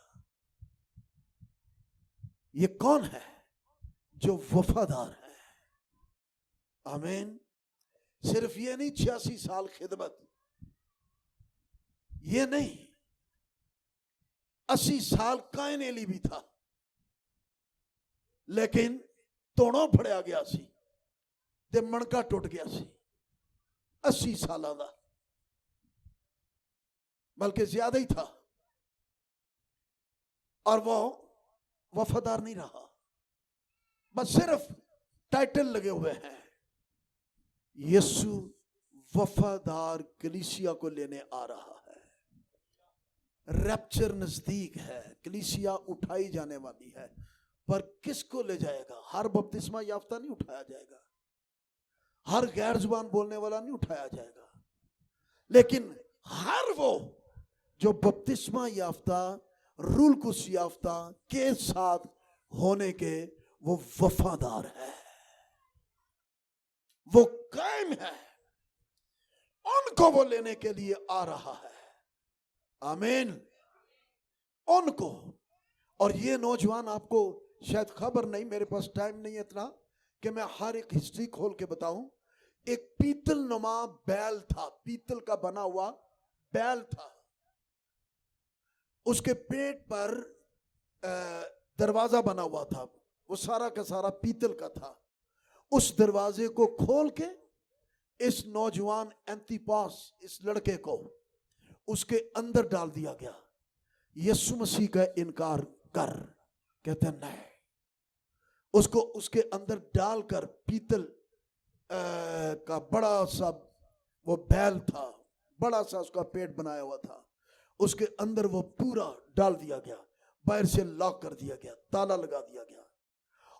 ये कौन है? जो वफादार है। आमीन। सिर्फ ये नहीं 86 साल खिदमत, ये नहीं, 80 साल कायन एली भी था, लेकिन तोड़ों फड़िया गया सी ते मणका टुट गया सी। 80 सालों का, बल्कि ज्यादा ही था, और वो वफादार नहीं रहा। बस सिर्फ टाइटल लगे हुए हैं। यीशु वफादार कलीसिया को लेने आ रहा है। रैप्चर नजदीक है, कलीसिया उठाई जाने वाली है। पर किसको ले जाएगा? हर बपतिस्मा याफ्ता नहीं उठाया जाएगा, हर गैर जुबान बोलने वाला नहीं उठाया जाएगा, लेकिन हर वो जो बपतिस्मा याफ्ता, रूल कुस याफ्ता के साथ होने के वो वफादार है, वो कायम है, उनको वो लेने के लिए आ रहा है। आमीन। उनको। और ये नौजवान, आपको शायद खबर नहीं, मेरे पास टाइम नहीं है इतना कि मैं हर एक हिस्ट्री खोल के बताऊं। एक पीतल नुमा बैल था, पीतल का बना हुआ बैल था, उसके पेट पर दरवाजा बना हुआ था, वो सारा का सारा पीतल का था। उस दरवाजे को खोल के इस नौजवान एंतिपास, इस लड़के को उसके अंदर डाल दिया गया। यीशु मसीह का इनकार कर, कहते हैं नहीं। उसको उसके अंदर डालकर, पीतल का बड़ा सा वो बैल था, बड़ा सा उसका पेट बनाया हुआ था, उसके अंदर वो पूरा डाल दिया गया, बाहर से लॉक कर दिया गया, ताला लगा दिया गया,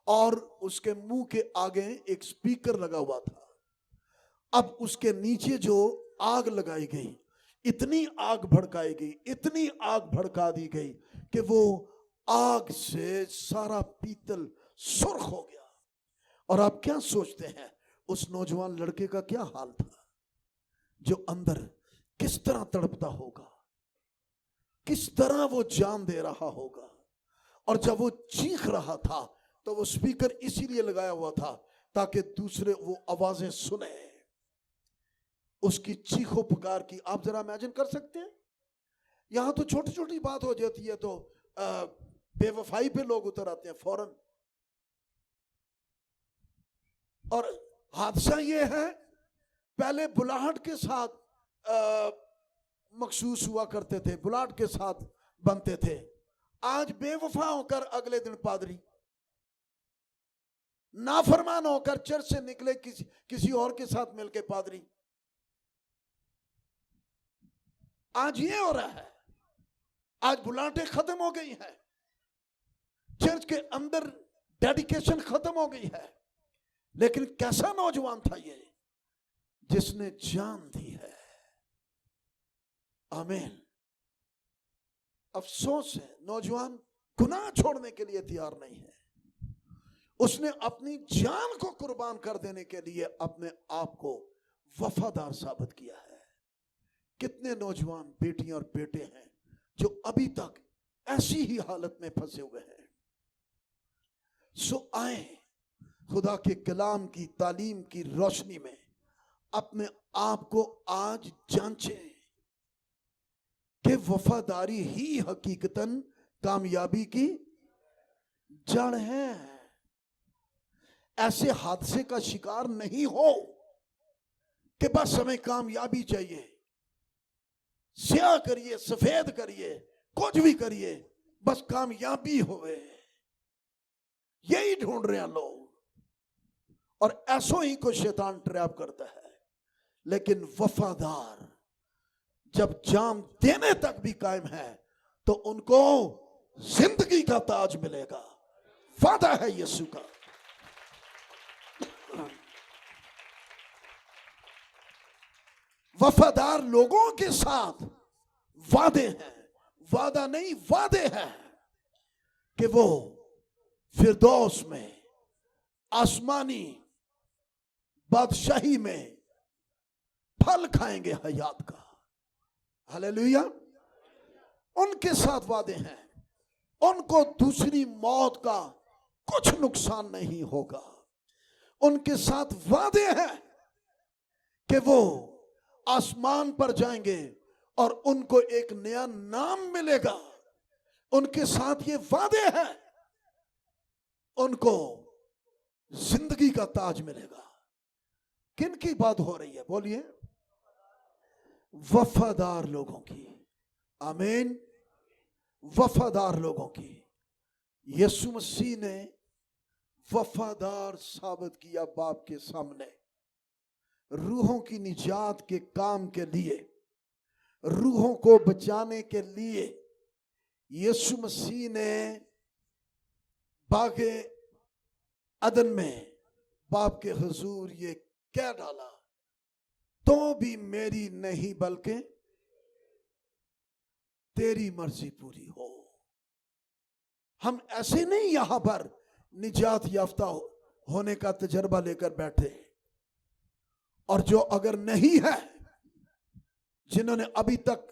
और उसके मुंह के आगे एक स्पीकर लगा हुआ था। अब उसके नीचे जो आग लगाई गई, इतनी आग भड़काई गई, इतनी आग भड़का दी गई कि वो आग से सारा पीतल सुर्ख हो गया। और आप क्या सोचते हैं उस नौजवान लड़के का क्या हाल था, जो अंदर किस तरह तड़पता होगा, किस तरह वो जान दे रहा होगा। और जब वो चीख रहा था तो वो स्पीकर इसीलिए लगाया हुआ था ताकि दूसरे वो आवाजें सुने, उसकी चीखों पुकार की। आप जरा इमेजिन कर सकते हैं, यहां तो छोटी छोटी बात हो जाती है तो बेवफाई पे लोग उतर आते हैं फौरन। और हादसा ये है, पहले बुलाहट के साथ मखसूस हुआ करते थे, बुलाहट के साथ बनते थे। आज बेवफा होकर अगले दिन पादरी, नाफरमान होकर चर्च से निकले किसी और के साथ मिलके पादरी। आज ये हो रहा है, आज बुलाहटें खत्म हो गई हैं, चर्च के अंदर डेडिकेशन खत्म हो गई है। लेकिन कैसा नौजवान था ये, जिसने जान दी है। आमीन। अफसोस है, नौजवान गुनाह छोड़ने के लिए तैयार नहीं है। उसने अपनी जान को कुर्बान कर देने के लिए अपने आप को वफादार साबित किया है। कितने नौजवान बेटियां और बेटे हैं जो अभी तक ऐसी ही हालत में फंसे हुए हैं। सो आए, खुदा के कलाम की तालीम की रोशनी में अपने आप को आज जांचें कि वफादारी ही हकीकतन कामयाबी की जड़ है। ऐसे हादसे का शिकार नहीं हो कि बस हमें कामयाबी चाहिए, स्याह करिए, सफेद करिए, कुछ भी करिए, बस कामयाबी होवे, यही ढूंढ रहे हैं लोग। और ऐसो ही को शैतान ट्रैप करता है। लेकिन वफादार जब जान देने तक भी कायम है तो उनको जिंदगी का ताज मिलेगा। वादा है यीशु का। वफादार लोगों के साथ वादे हैं, वादा नहीं वादे हैं कि वो फिरदौस में, आसमानी बादशाही में फल खाएंगे हयात का। हालेलुया। उनके साथ वादे हैं, उनको दूसरी मौत का कुछ नुकसान नहीं होगा। उनके साथ वादे हैं कि वो आसमान पर जाएंगे और उनको एक नया नाम मिलेगा। ان کے ساتھ یہ وعدے ہیں، ان کو زندگی کا تاج ملے گا۔ کن کی بات ہو رہی ہے؟ بولیے، وفادار لوگوں کی۔ آمین، وفادار لوگوں کی۔ یسوع مسیح نے وفادار ثابت کیا باپ کے سامنے، روحوں کی نجات کے کام کے لیے، روحوں کو بچانے کے لیے یسوع مسیح نے باغ عدن میں باپ کے حضور یہ کہہ ڈالا، تو بھی میری نہیں بلکہ تیری مرضی پوری ہو۔ ہم ایسے نہیں یہاں پر نجات یافتہ ہونے کا تجربہ لے کر بیٹھے، اور جو اگر نہیں ہے، جنہوں نے ابھی تک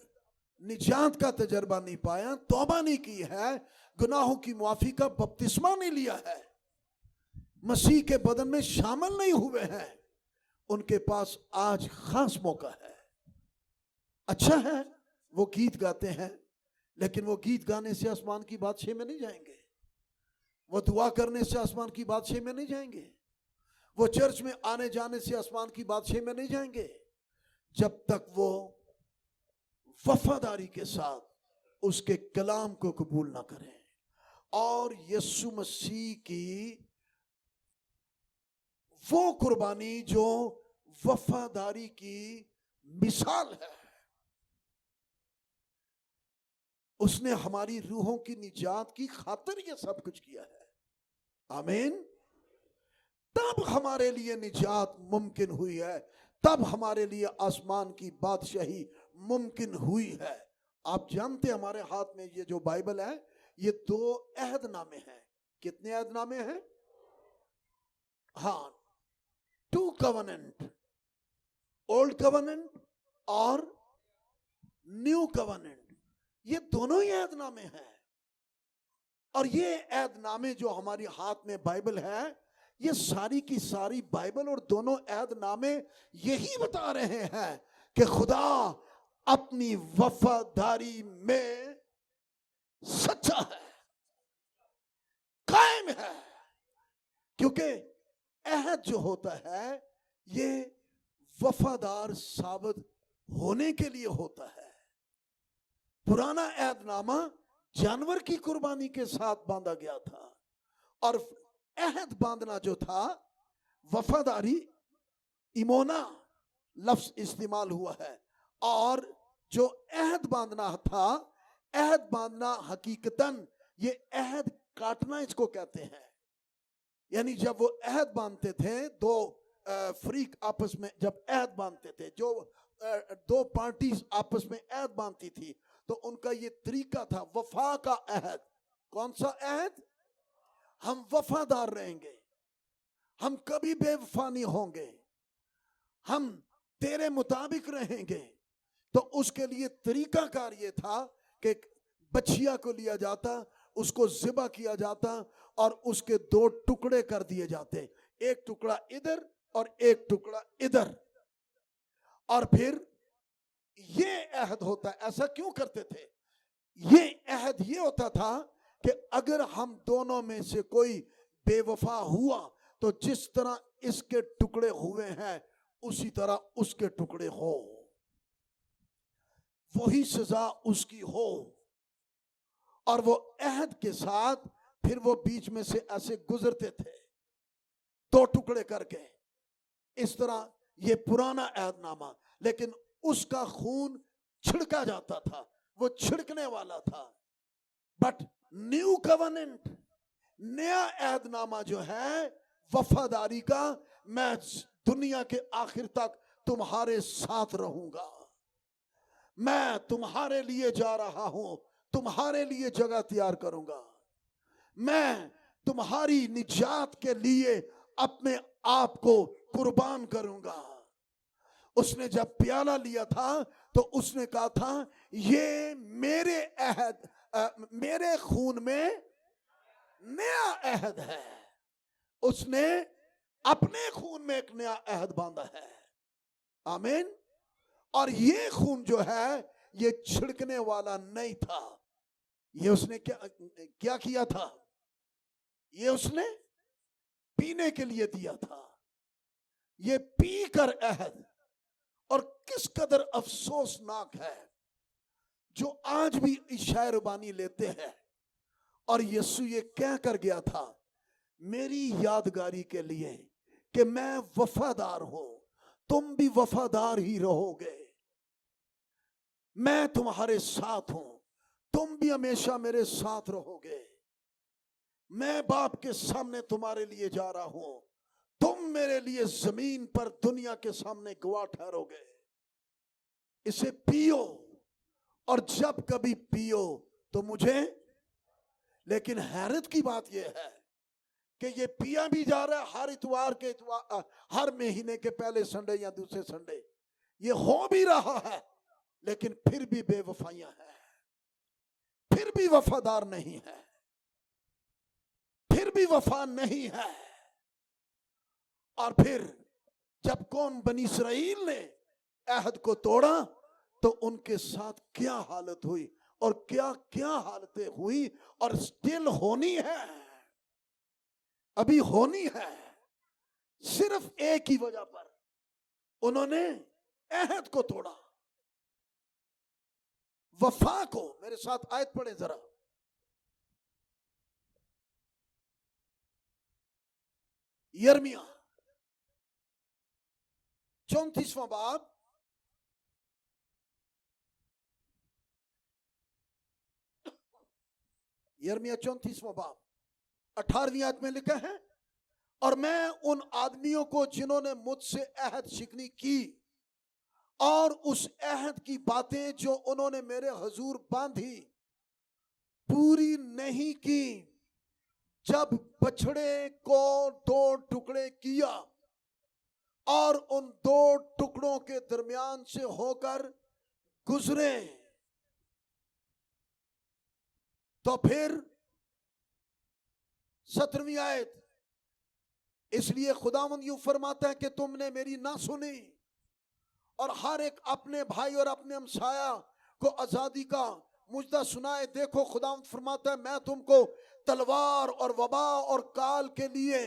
نجات کا تجربہ نہیں پایا، توبہ نہیں کی ہے، گناہوں کی معافی کا بپتسمہ نہیں لیا ہے، مسیح کے بدن میں شامل نہیں ہوئے ہیں، ان کے پاس آج خاص موقع ہے۔ اچھا ہے وہ گیت گاتے ہیں، لیکن وہ گیت گانے سے آسمان کی بادشاہی میں نہیں جائیں گے، وہ دعا کرنے سے آسمان کی بادشاہی میں نہیں جائیں گے، وہ چرچ میں آنے جانے سے آسمان کی بادشاہی میں نہیں جائیں گے، جب تک وہ وفاداری کے ساتھ اس کے کلام کو قبول نہ کریں۔ اور یسوع مسیح کی وہ قربانی جو وفاداری کی مثال ہے، اس نے ہماری روحوں کی نجات کی خاطر یہ سب کچھ کیا ہے۔ آمین۔ تب ہمارے لیے نجات ممکن ہوئی ہے، تب ہمارے لیے آسمان کی بادشاہی ممکن ہوئی ہے۔ آپ جانتے ہیں ہمارے ہاتھ میں یہ جو بائبل ہے، یہ 2 عہد نامے ہیں۔ کتنے عہد نامے ہیں؟ ہاں، 2 covenant، اولڈ covenant اور نیو covenant، یہ دونوں ہی عہد نامے ہیں۔ اور یہ عہد نامے جو ہماری ہاتھ میں بائبل ہے، یہ ساری کی ساری بائبل اور دونوں عہد نامے یہی بتا رہے ہیں کہ خدا اپنی وفاداری میں سچا ہے، قائم ہے، کیونکہ عہد جو ہوتا ہے یہ وفادار ثابت ہونے کے لیے ہوتا ہے۔ پرانا عہد نامہ جانور کی قربانی کے ساتھ باندھا گیا تھا، اور عہد باندھنا جو تھا، وفاداری، ایمونا لفظ استعمال ہوا ہے، اور جو عہد باندھنا تھا، عہد باندھنا حقیقتاً یہ عہد کاٹنا اس کو کہتے ہیں۔ یعنی جب وہ عہد باندھتے تھے، 2 فریق آپس میں جب عہد باندھتے تھے، جو 2 پارٹیز آپس میں عہد باندھتی تھی، تو ان کا یہ طریقہ تھا، وفا کا عہد۔ کون سا عہد؟ ہم وفادار رہیں گے، ہم کبھی بے وفا نہیں ہوں گے، ہم تیرے مطابق رہیں گے۔ تو اس کے لیے طریقہ کار یہ تھا کہ بچیا کو لیا جاتا، اس کو ذبح کیا جاتا، اور اس کے 2 ٹکڑے کر دیے جاتے، ایک ٹکڑا ادھر اور ایک ٹکڑا ادھر۔ اور پھر یہ عہد ہوتا ہے، ایسا کیوں کرتے تھے؟ یہ عہد یہ ہوتا تھا کہ اگر ہم دونوں میں سے کوئی بے وفا ہوا، تو جس طرح اس کے ٹکڑے ہوئے ہیں اسی طرح اس کے ٹکڑے ہو، وہی سزا اس کی ہو۔ اور وہ عہد کے ساتھ پھر وہ بیچ میں سے ایسے گزرتے تھے 2 ٹکڑے کر کے، اس طرح یہ پرانا عہد نامہ، لیکن اس کا خون چھڑکا جاتا تھا، وہ چھڑکنے والا تھا۔ بٹ نیو کووننٹ، نیا عہد نامہ جو ہے وفاداری کا، میں دنیا کے آخر تک تمہارے ساتھ رہوں گا، میں تمہارے لیے جا رہا ہوں، تمہارے لیے جگہ تیار کروں گا، میں تمہاری نجات کے لیے اپنے آپ کو قربان کروں گا۔ اس نے جب پیالہ لیا تھا تو اس نے کہا تھا، یہ میرے عہد، میرے خون میں نیا عہد ہے۔ اس نے اپنے خون میں ایک نیا عہد باندھا ہے۔ آمین۔ اور یہ خون جو ہے یہ چھڑکنے والا نہیں تھا، یہ اس نے کیا کیا تھا؟ یہ اس نے پینے کے لیے دیا تھا. یہ پی کر عہد. اور کس قدر افسوسناک ہے جو آج بھی عشاء ربانی لیتے ہیں اور یسوع یہ کہہ کر گیا تھا میری یادگاری کے لیے کہ میں وفادار ہوں، تم بھی وفادار ہی رہو گے، میں تمہارے ساتھ ہوں، تم بھی ہمیشہ میرے ساتھ رہو گے، میں باپ کے سامنے تمہارے لیے جا رہا ہوں، تم میرے لیے زمین پر دنیا کے سامنے گواہ ٹھہرو گے. اسے پیو اور جب کبھی پیو تو مجھے. لیکن حیرت کی بات یہ ہے کہ یہ پیا بھی جا رہا ہے ہر اتوار کے ہر مہینے کے پہلے سنڈے یا دوسرے سنڈے، یہ ہو بھی رہا ہے، لیکن پھر بھی بے وفائیاں ہیں، پھر بھی وفادار نہیں ہے، پھر بھی وفا نہیں ہے. اور پھر جب قوم بنی اسرائیل نے عہد کو توڑا تو ان کے ساتھ کیا حالت ہوئی اور کیا کیا حالتیں ہوئی اور سٹل ہونی ہے، ابھی ہونی ہے. صرف ایک ہی وجہ پر انہوں نے عہد کو توڑا، وفا کو. میرے ساتھ آیت پڑھیں ذرا. یرمیہ 34واں باب یرمیہ 34واں باب 18ویں آیت میں لکھا ہے اور میں ان آدمیوں کو جنہوں نے مجھ سے عہد شکنی کی اور اس عہد کی باتیں جو انہوں نے میرے حضور باندھی پوری نہیں کی، جب بچڑے کو 2 ٹکڑے کیا اور ان 2 ٹکڑوں کے درمیان سے ہو کر گزرے، تو پھر 17ویں آیت اس لیے خداوند یوں فرماتا ہے کہ تم نے میری نہ سنی اور ہر ایک اپنے بھائی اور اپنے ہمسایہ کو آزادی کا مجدہ سنائے. دیکھو خداوند فرماتا ہے میں تم کو تلوار اور وبا اور کال کے لیے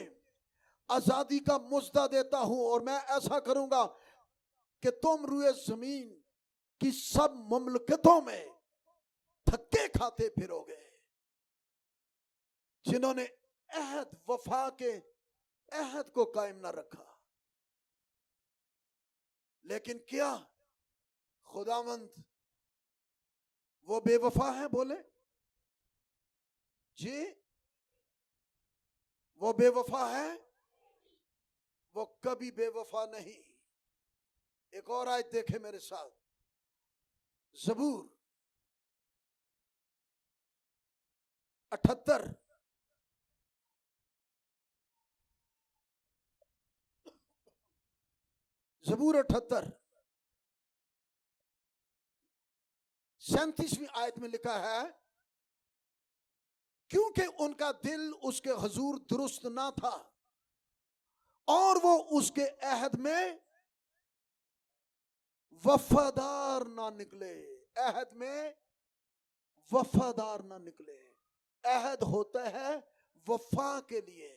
آزادی کا مجدہ دیتا ہوں، اور میں ایسا کروں گا کہ تم روئے زمین کی سب مملکتوں میں دھکے کھاتے پھرو گے. جنہوں نے عہد وفا کے عہد کو قائم نہ رکھا، لیکن کیا خداوند وہ بے وفا ہے؟ بولے جی، وہ بے وفا ہے؟ وہ کبھی بے وفا نہیں. ایک اور آیت دیکھیں میرے ساتھ، زبور 78 زبور 78 37ویں آیت میں لکھا ہے کیونکہ ان کا دل اس کے حضور درست نہ تھا اور وہ اس کے عہد میں وفادار نہ نکلے. عہد میں وفادار نہ نکلے. عہد ہوتا ہے وفا کے لیے،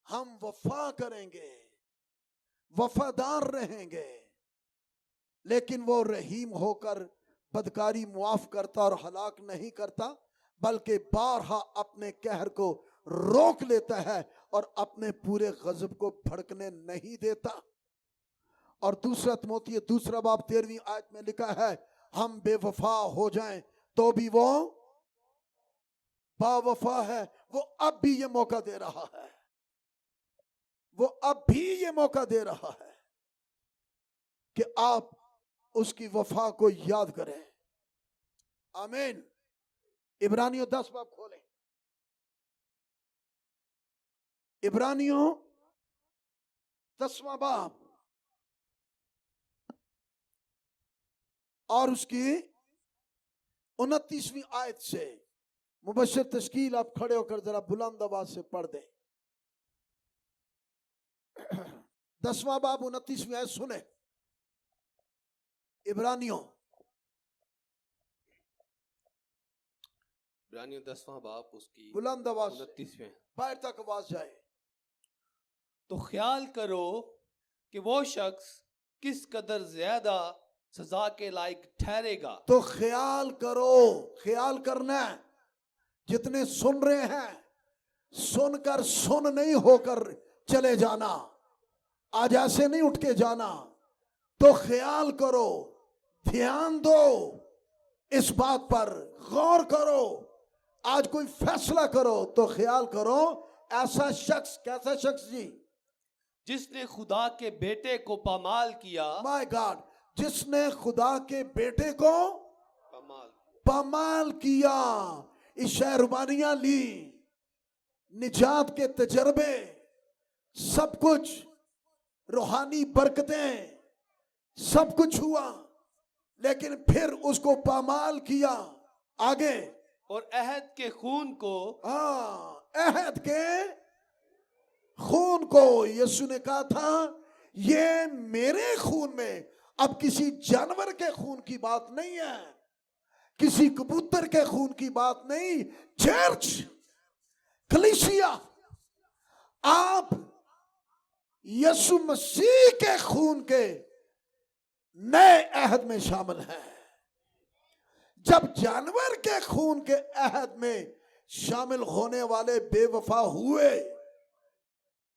ہم وفا کریں گے، وفادار رہیں گے، لیکن وہ رحیم ہو کر بدکاری معاف کرتا اور ہلاک نہیں کرتا، بلکہ بارہا اپنے قہر کو روک لیتا ہے اور اپنے پورے غضب کو بھڑکنے نہیں دیتا. اور دوسرا تموتی 2 باب 13ویں آیت میں لکھا ہے ہم بے وفا ہو جائیں تو بھی وہ با وفا ہے. وہ اب بھی یہ موقع دے رہا ہے، وہ اب بھی یہ موقع دے رہا ہے کہ آپ اس کی وفا کو یاد کریں. آمین. عبرانیوں 10 باب کھولیں. عبرانیوں 10واں باب اور اس کی 29ویں آیت سے مبشر تشکیل آپ کھڑے ہو کر ذرا بلند آواز سے پڑھ دیں. 10واں باب 29ویں آیت سنیں. عبرانیوں عبرانیوں 10واں باب اس کی بلند آواز 29ویں. باہر تک آواز جائے. تو خیال کرو کہ وہ شخص کس قدر زیادہ سزا کے لائق ٹھہرے گا. تو خیال کرو، خیال کرنا ہے. جتنے سن رہے ہیں سن کر سن نہیں ہو کر چلے جانا، آج ایسے نہیں اٹھ کے جانا. تو خیال کرو، دھیان دو اس بات پر، غور کرو. آج کوئی فیصلہ کرو تو خیال کرو ایسا شخص، کیسا شخص جی؟ جس نے خدا کے بیٹے کو پامال کیا. مائی گاڈ، جس نے خدا کے بیٹے کو پامال پامال کیا. عشاء ربانیاں لی، نجات کے تجربے، سب کچھ، روحانی برکتیں، سب کچھ ہوا، لیکن پھر اس کو پامال کیا. آگے اور عہد کے خون کو. عہد کے خون کو. یسوع نے کہا تھا یہ میرے خون میں، اب کسی جانور کے خون کی بات نہیں ہے، کسی کبوتر کے خون کی بات نہیں. چرچ، کلیسیا، آپ یسوع مسیح کے خون کے نئے عہد میں شامل ہیں. جب جانور کے خون کے عہد میں شامل ہونے والے بے وفا ہوئے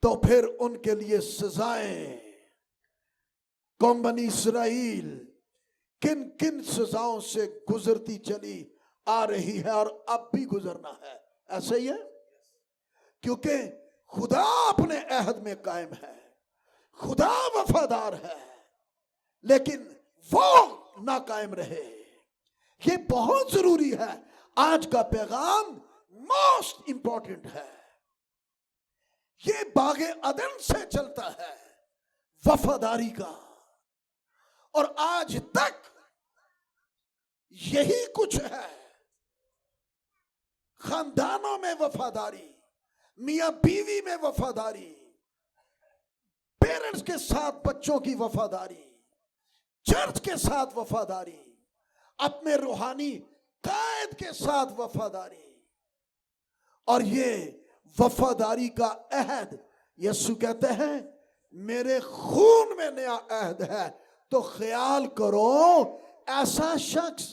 تو پھر ان کے لیے سزائیں. قوم بنی اسرائیل کن کن سزاؤں سے گزرتی چلی آ رہی ہے اور اب بھی گزرنا ہے. ایسا ہی ہے، کیونکہ خدا اپنے عہد میں قائم ہے، خدا وفادار ہے، لیکن وہ نہ قائم رہے. یہ بہت ضروری ہے. آج کا پیغام موسٹ امپورٹنٹ ہے. یہ باغ عدن سے چلتا ہے وفاداری کا، اور آج تک یہی کچھ ہے. خاندانوں میں وفاداری، میاں بیوی میں وفاداری، پیرنٹس کے ساتھ بچوں کی وفاداری، چرچ کے ساتھ وفاداری، اپنے روحانی قائد کے ساتھ وفاداری. اور یہ وفاداری کا عہد یسوع کہتے ہیں میرے خون میں نیا عہد ہے. تو خیال کرو ایسا شخص،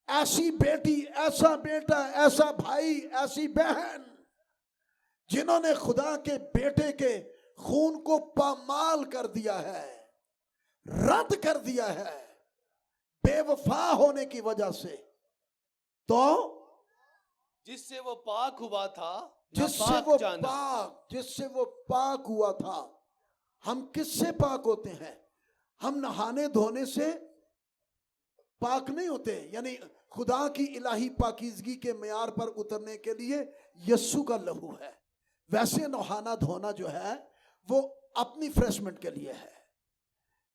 ایسی بیٹی، ایسا بیٹا، ایسا بھائی، ایسی بہن جنہوں نے خدا کے بیٹے کے خون کو پامال کر دیا ہے، رد کر دیا ہے بے وفا ہونے کی وجہ سے. تو جس سے وہ پاک ہوا تھا، جس سے ناپاک وہ جانا. پاک، جس سے وہ پاک ہوا تھا. ہم کس سے پاک ہوتے ہیں؟ ہم نہانے دھونے سے پاک نہیں ہوتے. یعنی خدا کی الہی پاکیزگی کے معیار پر اترنے کے لیے یسوع کا لہو ہے. ویسے نہانا دھونا جو ہے وہ اپنی فریشمنٹ کے لیے ہے،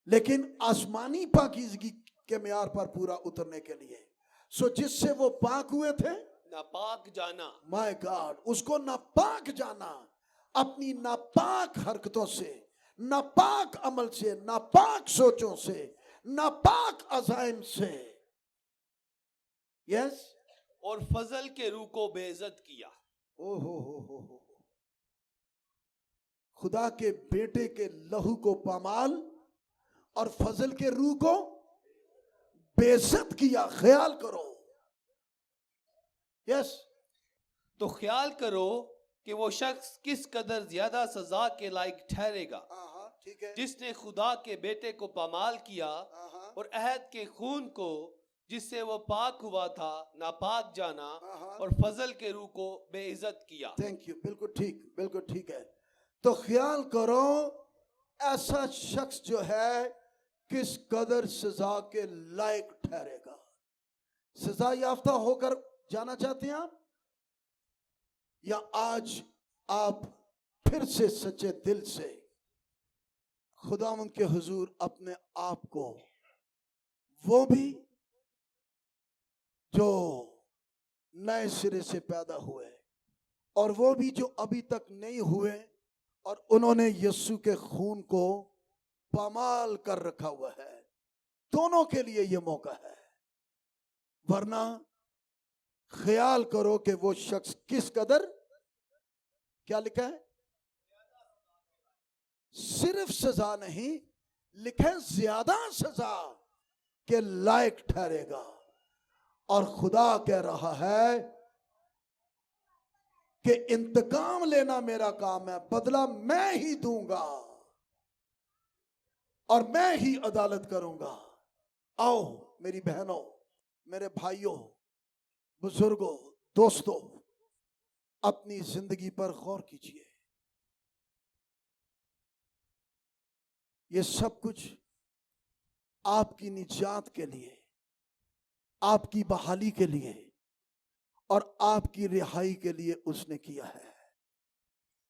لیکن آسمانی پاکیزگی کے معیار پر پورا اترنے کے لیے. سو جس سے وہ پاک ہوئے تھے، ناپاک جانا. مائی گاڈ، اس کو ناپاک جانا. اپنی ناپاک حرکتوں سے، ناپاک عمل سے، ناپاک سوچوں سے، ناپاک عزائم سے. یس. اور فضل کے روح کو بے عزت کیا. او ہو خدا کے بیٹے کے لہو کو پامال اور فضل کے روح کو بے عزت کیا. خیال کرو. یس. تو خیال کرو کہ وہ شخص کس قدر زیادہ سزا کے لائق ٹھہرے گا. ٹھیک ہے. جس نے خدا کے بیٹے کو پامال کیا اور عہد کے خون کو جس سے وہ پاک ہوا تھا ناپاک جانا، اور فضل کے روح کو بے عزت کیا. Thank you. بالکل ٹھیک، بالکل ٹھیک ہے. تو خیال کرو ایسا شخص جو ہے کس قدر سزا کے لائق ٹھہرے گا. سزا یافتہ ہو کر جانا چاہتے ہیں آپ، یا آج آپ پھر سے سچے دل سے خداوند کے حضور اپنے آپ کو، وہ بھی جو نئے سرے سے پیدا ہوئے اور وہ بھی جو ابھی تک نہیں ہوئے، اور انہوں نے یسوع کے خون کو پامال کر رکھا ہوا ہے، دونوں کے لیے یہ موقع ہے. ورنہ خیال کرو کہ وہ شخص کس قدر، کیا لکھا ہے؟ صرف سزا نہیں، لکھا ہے زیادہ سزا کے لائق ٹھہرے گا. اور خدا کہہ رہا ہے کہ انتقام لینا میرا کام ہے، بدلہ میں ہی دوں گا اور میں ہی عدالت کروں گا. آؤ میری بہنوں، میرے بھائیوں، بزرگوں، دوستوں، اپنی زندگی پر غور کیجئے. یہ سب کچھ آپ کی نجات کے لیے، آپ کی بحالی کے لیے اور آپ کی رہائی کے لیے اس نے کیا ہے.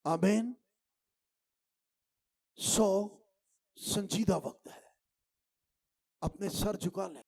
آمین. سنجیدہ وقت ہے، اپنے سر جھکا لیں.